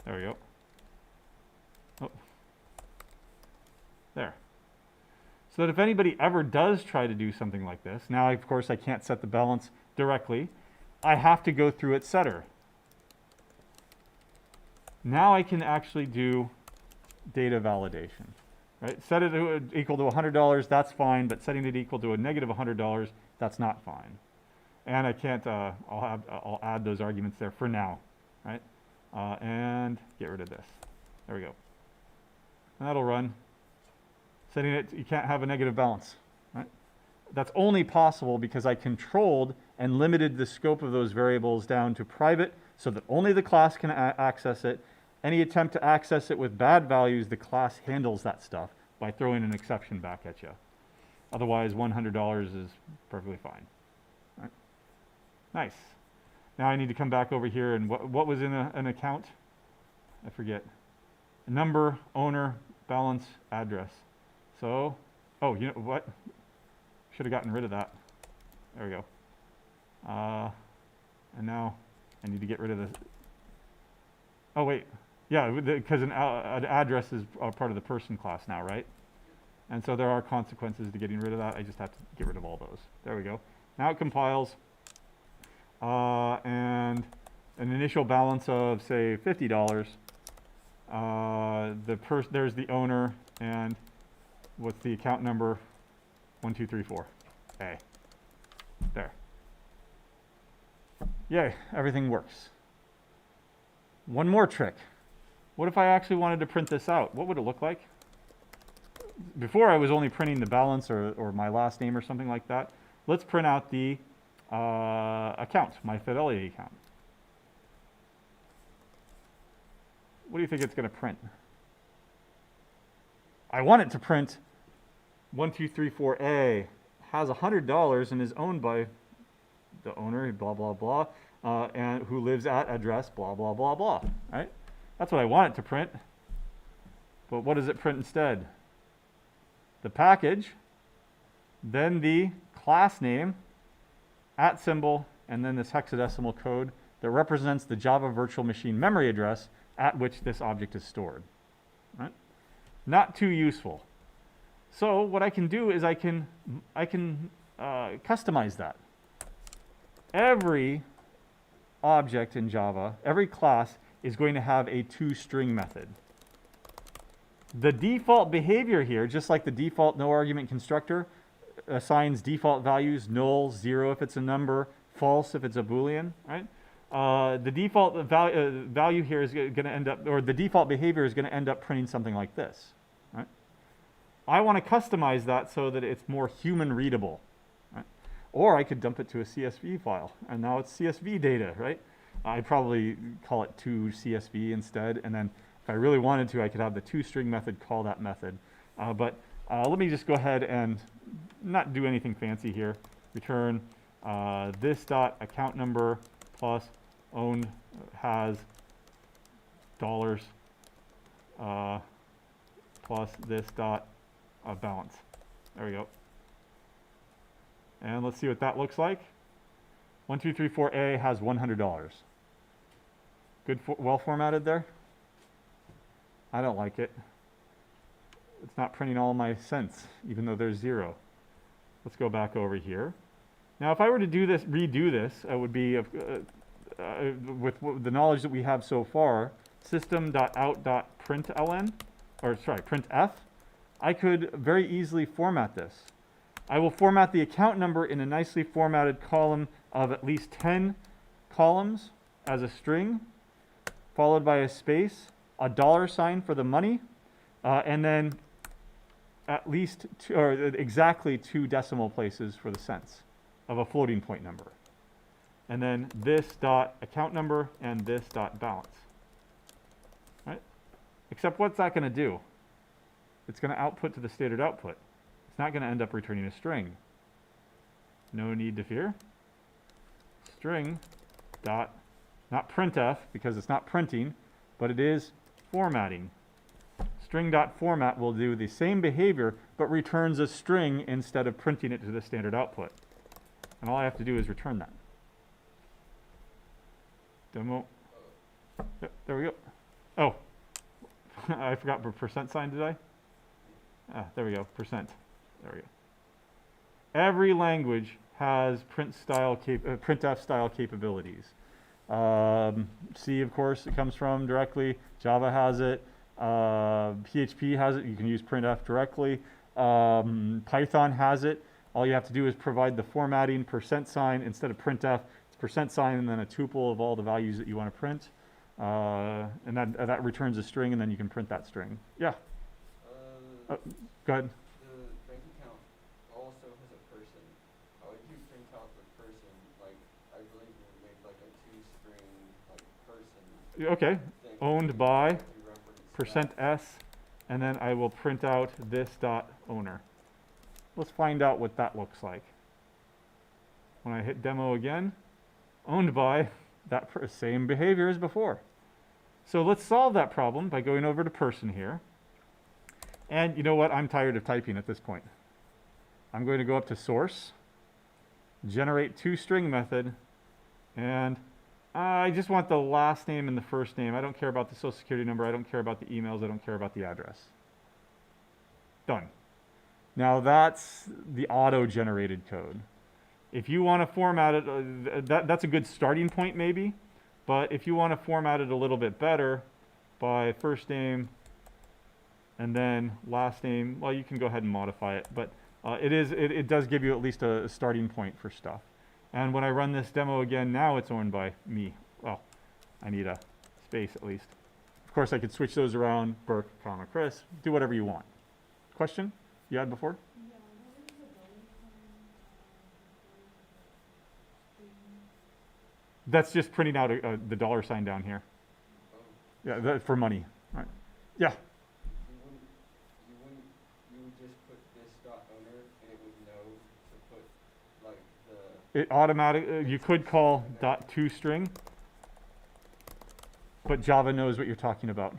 There we go. Oh. There. So that if anybody ever does try to do something like this, now of course I can't set the balance directly. I have to go through its setter. Now I can actually do data validation. Right? Set it equal to $100, that's fine, but setting it equal to a negative $100, that's not fine. And I can't, I'll add those arguments there for now, right? And get rid of this. There we go. And that'll run. Setting it, you can't have a negative balance, right? That's only possible because I controlled and limited the scope of those variables down to private so that only the class can access it. Any attempt to access it with bad values, the class handles that stuff by throwing an exception back at you. Otherwise, $100 is perfectly fine. Right? Nice. Now I need to come back over here and what was in an account? I forget. Number, owner, balance, address. So, oh, you know what? Should have gotten rid of that. There we go. And now I need to get rid of this. Oh, wait. Yeah, because an address is part of the person class now, right? And so there are consequences to getting rid of that. I just have to get rid of all those. There we go. Now it compiles. And an initial balance of, say, $50. There's the owner, and what's the account number? 1234A. There. Yay, everything works. One more trick. What if I actually wanted to print this out? What would it look like? Before I was only printing the balance or my last name or something like that. Let's print out the account, my Fidelity account. What do you think it's going to print? I want it to print 1234A, has $100 and is owned by the owner, blah, blah, blah, and who lives at address, blah, blah, blah, blah, right? That's what I want it to print. But what does it print instead? The package, then the class name, @ symbol, and then this hexadecimal code that represents the Java virtual machine memory address at which this object is stored. Right? Not too useful. So what I can do is I can customize that. Every object in Java, every class is going to have a toString method. The default behavior here, just like the default no argument constructor, assigns default values, null, 0 if it's a number, false if it's a Boolean, right? The default value here is going to end up, or the default behavior is going to end up printing something like this, right? I want to customize that so that it's more human readable, right? Or I could dump it to a CSV file, and now it's CSV data, right? I'd probably call it toCSV instead, and then if I really wanted to, I could have the toString method call that method. But let me just go ahead and not do anything fancy here. Return this dot account number plus owned has dollars plus this dot balance. There we go. And let's see what that looks like. 1234A has $100. Good, well formatted there? I don't like it. It's not printing all my cents, even though there's 0. Let's go back over here. Now, if I were to do this, redo this, it would be with the knowledge that we have so far, system.out.println, or sorry, printf. I could very easily format this. I will format the account number in a nicely formatted column of at least 10 columns as a string, followed by a space, a $sign for the money, and then at least exactly 2 decimal places for the cents of a floating point number. And then this dot account number and this dot balance. Right? Except what's that going to do? It's going to output to the standard output. It's not going to end up returning a string. No need to fear. String dot, not printf because it's not printing, but it is formatting. String.format will do the same behavior, but returns a string instead of printing it to the standard output. And all I have to do is return that. Demo. Yep, there we go. Oh, I forgot percent sign, did I? Ah, there we go, percent. There we go. Every language has printf style capabilities. C, of course, it comes from directly. Java has it. PHP has it. You can use printf directly. Python has it. All you have to do is provide the formatting percent sign instead of printf. It's percent sign and then a tuple of all the values that you want to print. And that returns a string, and then you can print that string. Yeah. Go ahead. The bank account also has a person. How would you print out the person? Like, I believe you would make like a two-string like person. Okay. Thing. Owned by How would you reference percent that? s, and then I will print out this dot owner. Let's find out what that looks like. When I hit demo again, owned by that same behavior as before. So let's solve that problem by going over to person here. And you know what? I'm tired of typing at this point. I'm going to go up to source, generate toString method, and I just want the last name and the first name. I don't care about the social security number. I don't care about the emails. I don't care about the address. Done. Now that's the auto-generated code. If you want to format it, that's a good starting point maybe, but if you want to format it a little bit better by first name and then last name, well, you can go ahead and modify it, but it does give you at least a starting point for stuff. And when I run this demo again, now it's owned by me. Well, I need a space at least. Of course, I could switch those around, Burke, comma, Chris, do whatever you want. Question you had before? That's just printing out the dollar sign down here. Oh. Yeah, for money. Right. Yeah. You would just put this dot owner and it would know to put like the. It automatic. You could call dot toString, but Java knows what you're talking about.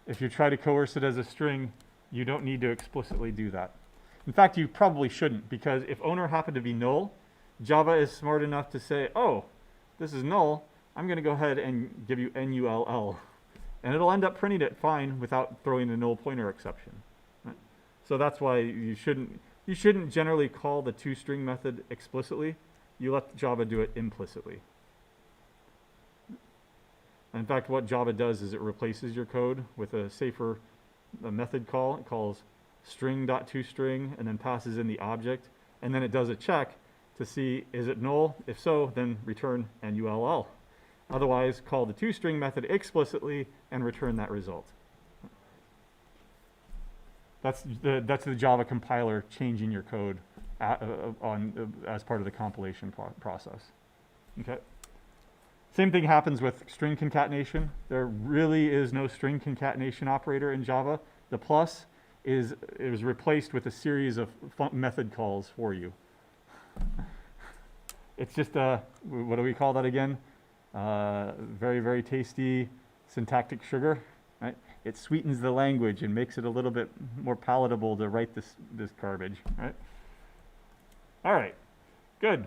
If you try to coerce it as a string, you don't need to explicitly do that. In fact, you probably shouldn't, because if owner happened to be null, Java is smart enough to say, oh, this is null, I'm going to go ahead and give you null. And it'll end up printing it fine without throwing the null pointer exception. Right? So that's why you shouldn't generally call the toString method explicitly. You let Java do it implicitly. In fact, what Java does is it replaces your code with a safer method call. It calls string.toString and then passes in the object. And then it does a check to see, is it null? If so, then return null. Otherwise, call the toString method explicitly and return that result. That's the Java compiler changing your code as part of the compilation process. Okay. Same thing happens with string concatenation. There really is no string concatenation operator in Java. The plus is replaced with a series of method calls for you. It's just what do we call that again? Very, very tasty syntactic sugar, right? It sweetens the language and makes it a little bit more palatable to write this garbage, right? All right, good.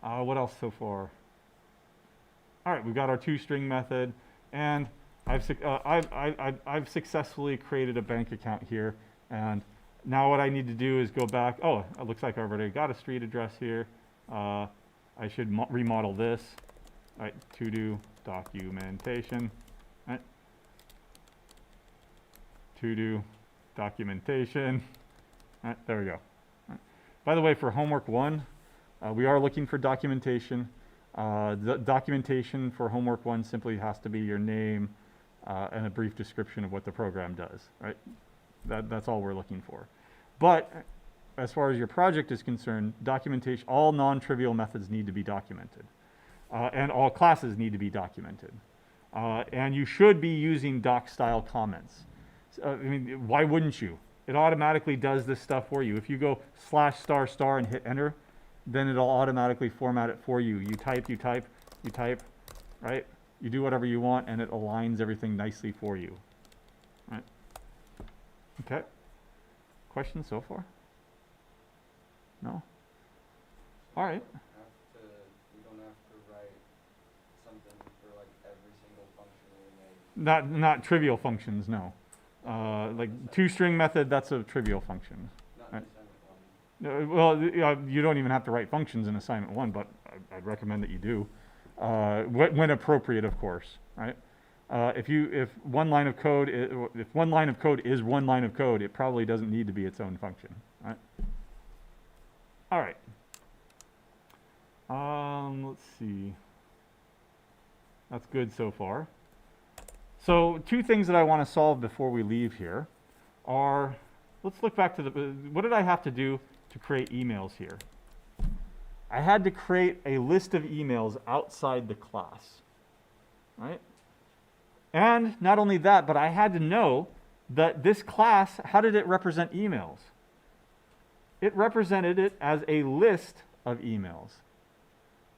What else so far? All right, we've got our toString method, and I've successfully created a bank account here, and now what I need to do is go back. Oh, it looks like I've already got a street address here. I should remodel this. All right, to do documentation. All right. To do documentation. All right, there we go. All right. By the way, for homework 1, we are looking for documentation. The documentation for homework 1 simply has to be your name and a brief description of what the program does, right? That's all we're looking for. But as far as your project is concerned, documentation, all non-trivial methods need to be documented. And all classes need to be documented. And you should be using doc-style comments. I mean, why wouldn't you? It automatically does this stuff for you. If you go /** and hit enter, then it'll automatically format it for you. You type, right? You do whatever you want, and it aligns everything nicely for you. Right? Okay. Questions so far? No? All right. We don't have to write something for like every single function or Not trivial functions, no. Like toString method, that's a trivial function. Not Right. in assignment 1. Well, you don't even have to write functions in assignment 1, but I'd recommend that you do, when appropriate, of course, right? If one line of code is one line of code, it probably doesn't need to be its own function, right? All right. Let's see. That's good so far. So 2 things that I want to solve before we leave here are, let's look back to what did I have to do to create emails here? I had to create a list of emails outside the class, right? And not only that, but I had to know that this class, how did it represent emails? It represented it as a list of emails.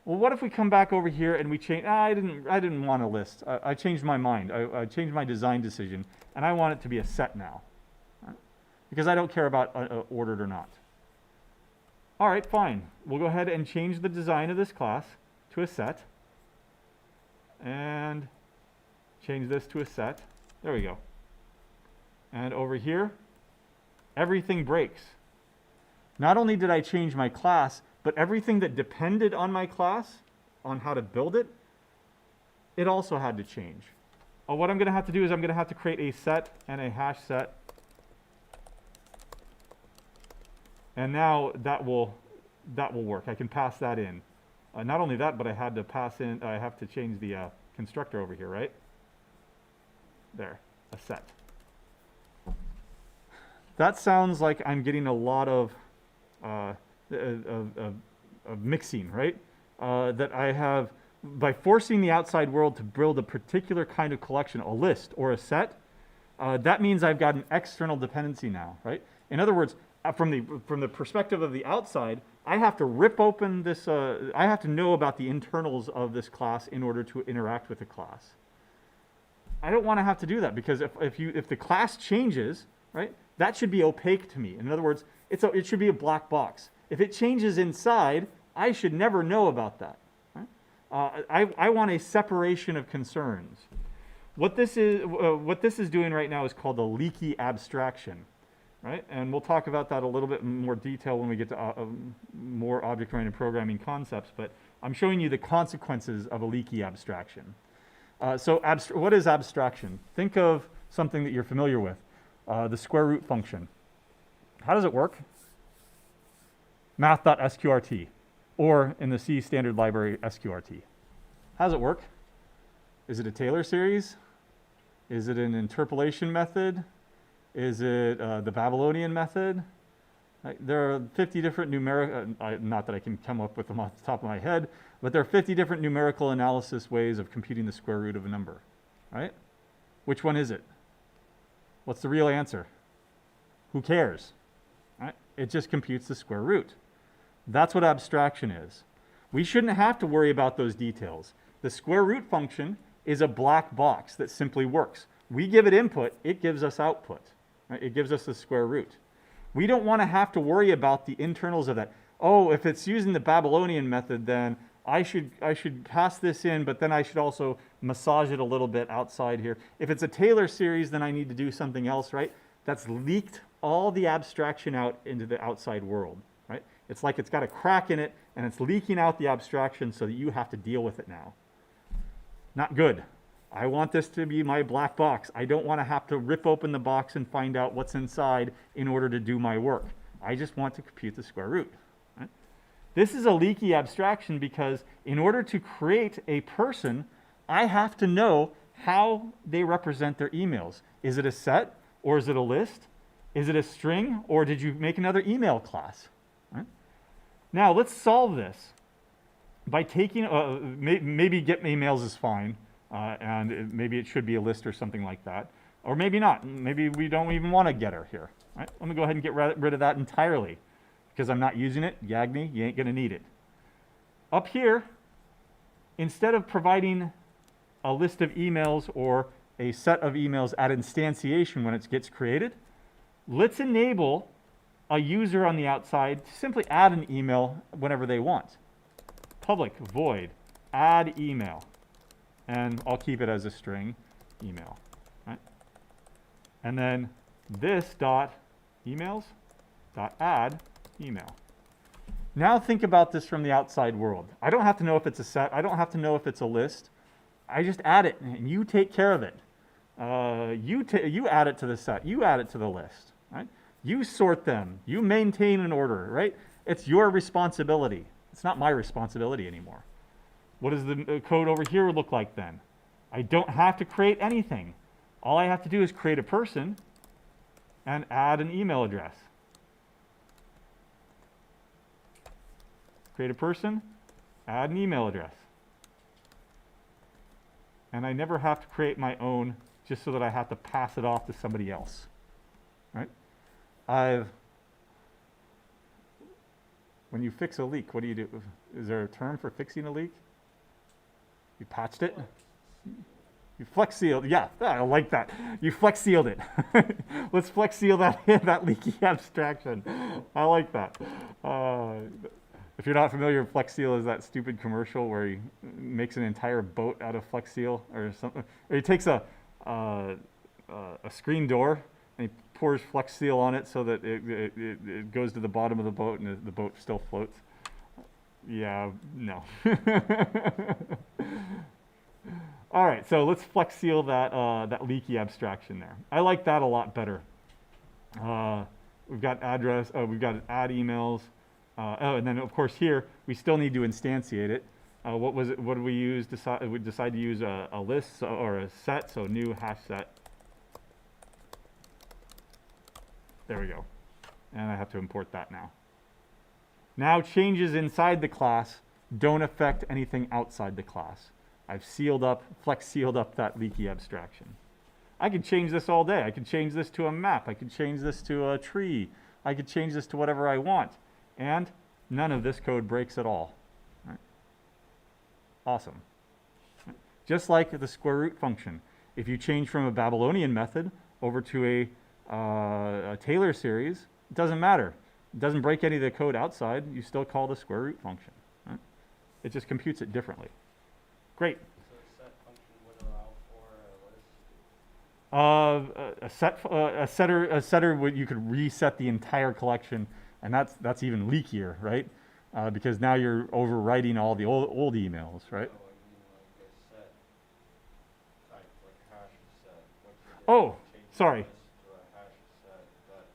Well, what if we come back over here and we change, I didn't want a list. I changed my mind. I changed my design decision, and I want it to be a set now, right? Because I don't care about ordered or not. All right, fine. We'll go ahead and change the design of this class to a set, and change this to a set. There we go. And over here, everything breaks. Not only did I change my class, but everything that depended on my class, on how to build it, it also had to change. What I'm going to have to do is I'm going to have to create a set and a hash set. And now that will work. I can pass that in. Not only that, but I have to change the constructor over here, right? There, a set. That sounds like I'm getting a lot of mixing, right? That I have, by forcing the outside world to build a particular kind of collection, a list or a set, that means I've got an external dependency now, right? In other words, from the perspective of the outside, I have to rip open this, I have to know about the internals of this class in order to interact with the class. I don't want to have to do that, because if the class changes, right, that should be opaque to me. In other words, it should be a black box. If it changes inside, I should never know about that. Right? I want a separation of concerns. What this is doing right now is called a leaky abstraction, right? And we'll talk about that a little bit in more detail when we get to more object-oriented programming concepts. But I'm showing you the consequences of a leaky abstraction. What is abstraction? Think of something that you're familiar with, the square root function. How does it work? Math.sqrt, or in the C standard library, sqrt. How does it work? Is it a Taylor series? Is it an interpolation method? Is it the Babylonian method? There are 50 different numerical, not that I can come up with them off the top of my head, but there are 50 different numerical analysis ways of computing the square root of a number, right? Which one is it? What's the real answer? Who cares? Right? It just computes the square root. That's what abstraction is. We shouldn't have to worry about those details. The square root function is a black box that simply works. We give it input, it gives us output. Right? It gives us the square root. We don't want to have to worry about the internals of that. Oh, if it's using the Babylonian method, then I should pass this in, but then I should also massage it a little bit outside here. If it's a Taylor series, then I need to do something else, right? That's leaked all the abstraction out into the outside world, right? It's like it's got a crack in it, and it's leaking out the abstraction so that you have to deal with it now. Not good. I want this to be my black box. I don't want to have to rip open the box and find out what's inside in order to do my work. I just want to compute the square root. Right? This is a leaky abstraction because in order to create a person, I have to know how they represent their emails. Is it a set, or is it a list? Is it a string, or did you make another email class? Right? Now let's solve this by taking, maybe get emails is fine. Maybe it should be a list or something like that. Or maybe not. Maybe we don't even want a getter here. Right? Let me go ahead and get rid of that entirely. Because I'm not using it, Yagni, you ain't going to need it. Up here, instead of providing a list of emails or a set of emails at instantiation when it gets created, let's enable a user on the outside to simply add an email whenever they want. Public void add email. And I'll keep it as a string. email, right? And then this dot emails dot add email. Now think about this from the outside world. I don't have to know if it's a set. I don't have to know if it's a list. I just add it, and you take care of it. You add it to the set. You add it to the list, right? You sort them. You maintain an order, right? It's your responsibility. It's not my responsibility anymore. What does the code over here look like then? I don't have to create anything. All I have to do is create a person and add an email address. Create a person, add an email address. And I never have to create my own just so that I have to pass it off to somebody else, right? When you fix a leak, what do you do? Is there a term for fixing a leak? You patched it? You flex sealed. Yeah, I like that. You flex sealed it. Let's flex seal that leaky abstraction. I like that. If you're not familiar, Flex Seal is that stupid commercial where he makes an entire boat out of Flex Seal or something. Or he takes a screen door and he pours Flex Seal on it so that it goes to the bottom of the boat and the boat still floats. Yeah, no. All right, so let's Flex Seal that leaky abstraction there. I like that a lot better. We've got address. We've got add emails. And then of course here we still need to instantiate it. What was it? What did we use? We decide to use a list or a set. So new hash set. There we go. And I have to import that now. Now changes inside the class don't affect anything outside the class. I've flex sealed up that leaky abstraction. I could change this all day. I could change this to a map. I could change this to a tree. I could change this to whatever I want. And none of this code breaks at all. Right? Awesome. Right? Just like the square root function. If you change from a Babylonian method over to a Taylor series, it doesn't matter. It doesn't break any of the code outside. You still call the square root function. Right? It just computes it differently. Great. So a set function would allow for a list? A setter you could reset the entire collection, and that's even leakier, right? Because now you're overwriting all the old emails, right? So I mean like a set type, like a hash set. What you did Oh, was change the sorry. list to a hash set that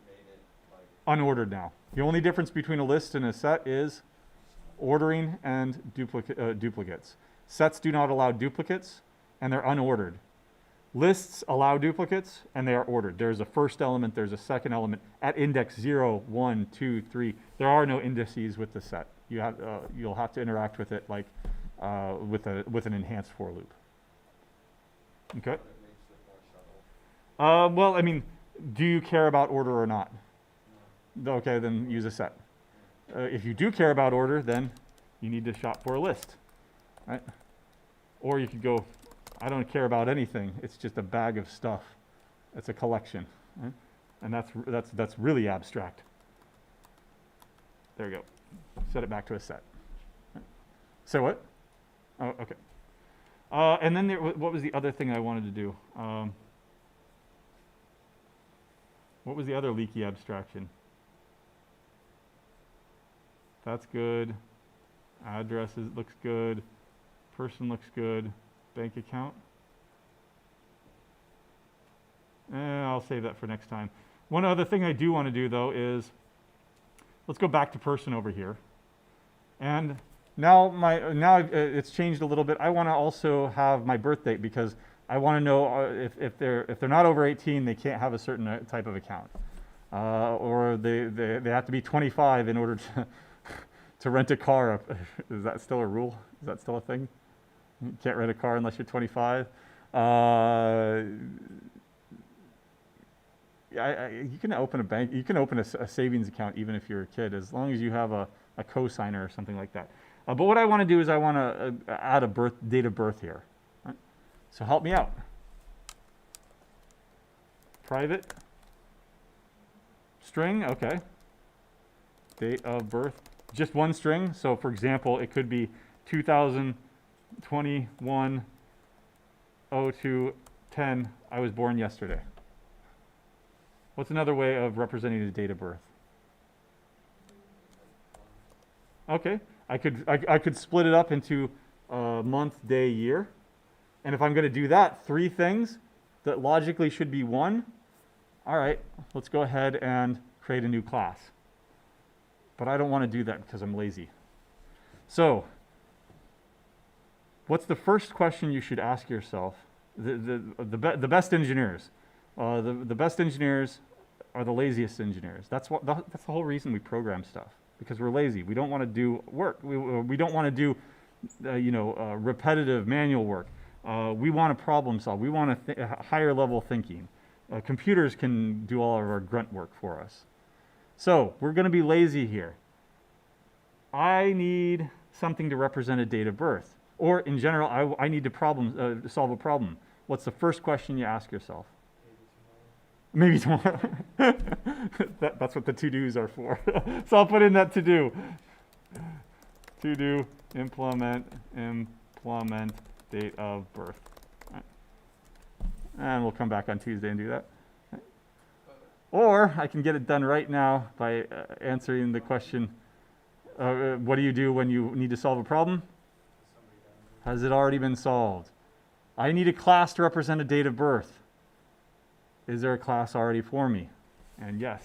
made it like Unordered now. The only difference between a list and a set is ordering and duplicates. Sets do not allow duplicates, and they're unordered. Lists allow duplicates, and they are ordered. There's a first element, there's a second element. At index 0, 1, 2, 3, there are no indices with the set. You'll have to interact with it like with an enhanced for loop. Okay. but it makes it more subtle. Well, I mean, do you care about order or not? No. Okay, then use a set. If you do care about order, then you need to shop for a list, right? Or you could go, I don't care about anything. It's just a bag of stuff. It's a collection, right? And that's really abstract. There we go. Set it back to a set. Right. Say what? Oh, okay. And then what was the other thing I wanted to do? What was the other leaky abstraction? That's good. Addresses looks good. Person looks good. Bank account. I'll save that for next time. One other thing I do want to do though is, let's go back to person over here. And now it's changed a little bit. I want to also have my birth date because I want to know if they're not over 18, they can't have a certain type of account, or they have to be 25 in order to rent a car. Is that still a rule? Is that still a thing? You can't rent a car unless you're 25. You can open a bank. You can open a savings account even if you're a kid, as long as you have a cosigner or something like that. But what I want to do is I want to add a date of birth here. Right? So help me out. Private string, okay. Date of birth, just one string. So for example, it could be 2021 02 10, I was born yesterday. What's another way of representing the date of birth? Okay, I could split it up into month, day, year. And if I'm going to do that, 3 things that logically should be 1. All right, let's go ahead and create a new class. But I don't want to do that because I'm lazy. So, what's the first question you should ask yourself? The best engineers. The best engineers are the laziest engineers. That's the whole reason we program stuff, because we're lazy. We don't want to do work. We don't want to do repetitive manual work. We want to problem solve. We want higher level thinking. Computers can do all of our grunt work for us. So we're going to be lazy here. I need something to represent a date of birth. Or in general, I need to solve a problem. What's the first question you ask yourself? Maybe tomorrow. That's what the to-dos are for. So I'll put in that to-do. To-do, implement date of birth. Right. And we'll come back on Tuesday and do that. Right. Or I can get it done right now by answering the question, what do you do when you need to solve a problem? Has it already been solved? I need a class to represent a date of birth. Is there a class already for me? And yes.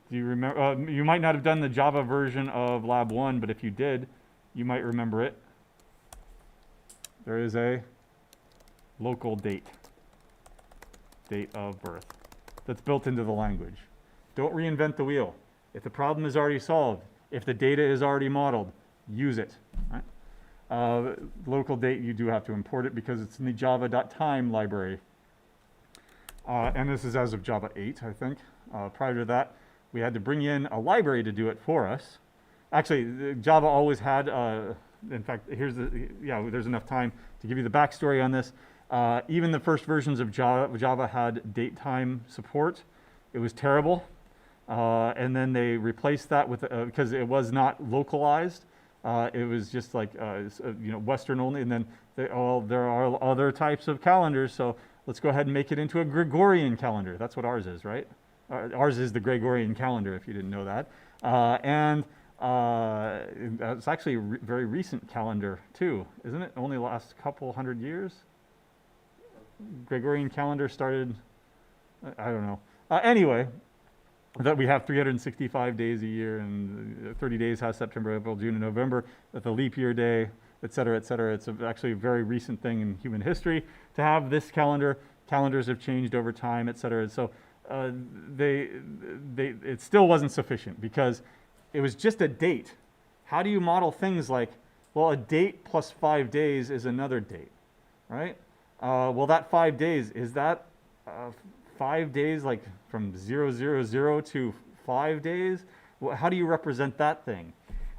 Do you remember? You might not have done the Java version of Lab 1, but if you did, you might remember it. There is a local date of birth, that's built into the language. Don't reinvent the wheel. If the problem is already solved, if the data is already modeled, use it. Right? Local date, you do have to import it because it's in the java.time library. And this is as of Java 8, I think. Prior to that, we had to bring in a library to do it for us. Actually, Java always had, in fact, there's enough time to give you the backstory on this. Even the first versions of Java had date time support. It was terrible. And then they replaced that with, because it was not localized. It was just like, Western only. And then there are other types of calendars. So let's go ahead and make it into a Gregorian calendar. That's what ours is, right? Ours is the Gregorian calendar, if you didn't know that. It's actually a very recent calendar, too, isn't it? Only last couple hundred years? Gregorian calendar started, I don't know. Anyway, that we have 365 days a year, and 30 days has September, April, June, and November, with a leap year day, et cetera, et cetera. It's actually a very recent thing in human history to have this calendar. Calendars have changed over time, et cetera. So it still wasn't sufficient because it was just a date. How do you model things like, well, a date plus 5 days is another date, right? Well, that 5 days, is that 5 days like from 000 to 5 days? Well, how do you represent that thing?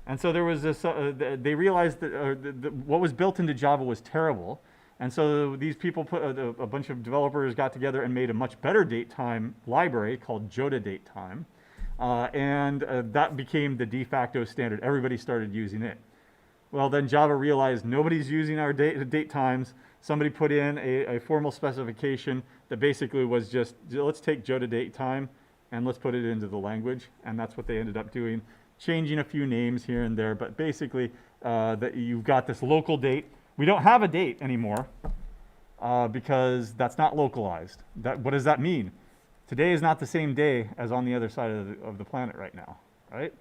And so there was this, they realized that what was built into Java was terrible. And so these people, a bunch of developers got together and made a much better date time library called Joda datetime. That became the de facto standard. Everybody started using it. Well, then Java realized nobody's using our date times. Somebody put in a formal specification that basically was just, let's take Joda datetime and let's put it into the language. And that's what they ended up doing, changing a few names here and there. But basically, that you've got this local date. We don't have a date anymore because that's not localized. What does that mean? Today is not the same day as on the other side of the planet right now, right?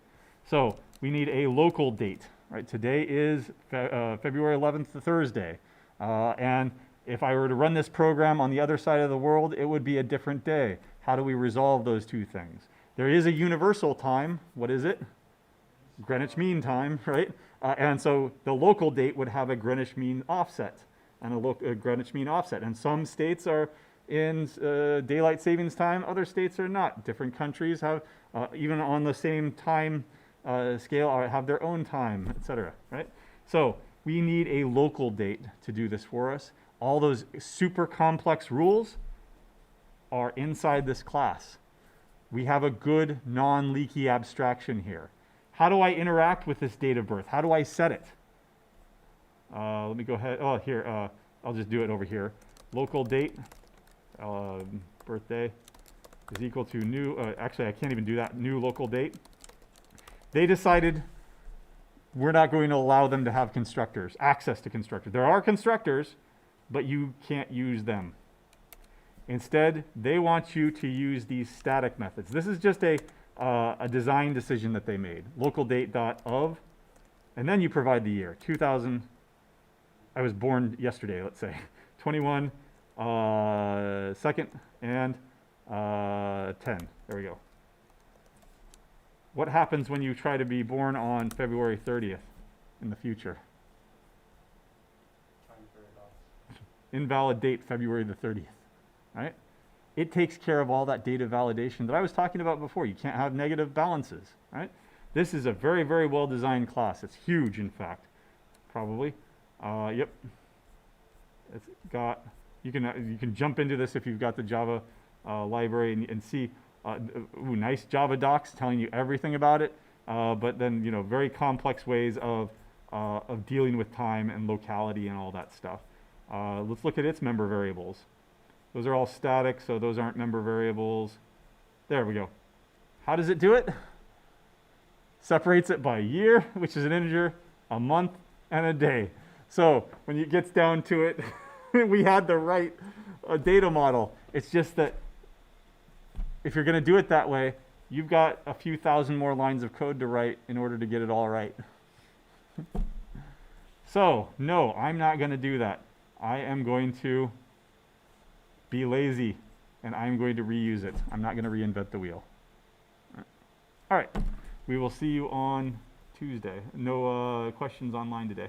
So we need a local date, right? Today is February 11th, Thursday. And if I were to run this program on the other side of the world, it would be a different day. How do we resolve those two things? There is a universal time. What is it? Greenwich Mean Time, right? And so the local date would have a Greenwich Mean offset and a Greenwich Mean offset. And some states are in daylight savings time, other states are not. Different countries have, even on the same time scale, have their own time, etc. Right? So we need a local date to do this for us. All those super complex rules are inside this class. We have a good non-leaky abstraction here. How do I interact with this date of birth? How do I set it? Let me go ahead. Oh, here. I'll just do it over here. local date, birthday, is equal to new, actually I can't even do that, new local date. They decided we're not going to allow them to have constructors, access to constructors. There are constructors, but you can't use them. Instead, they want you to use these static methods. This is just a design decision that they made. Local date dot of, and then you provide the year. 2000, I was born yesterday, let's say. 21, second, and 10. There we go. What happens when you try to be born on February 30th in the future? Time paradox. Invalid date, February the 30th, right? It takes care of all that data validation that I was talking about before. You can't have negative balances, right? This is a very, very well-designed class. It's huge, in fact, probably. Yep. It's got, you can jump into this if you've got the Java library and see, ooh, nice Java docs telling you everything about it, but then, you know, very complex ways of dealing with time and locality and all that stuff. Let's look at its member variables. Those are all static, so those aren't member variables. There we go. How does it do it? Separates it by year, which is an integer, a month, and a day. So when it gets down to it, we had the right data model. It's just that if you're going to do it that way, you've got a few thousand more lines of code to write in order to get it all right. So, no, I'm not going to do that. I am going to be lazy, and I'm going to reuse it. I'm not going to reinvent the wheel. All right. We will see you on Tuesday. No questions online today.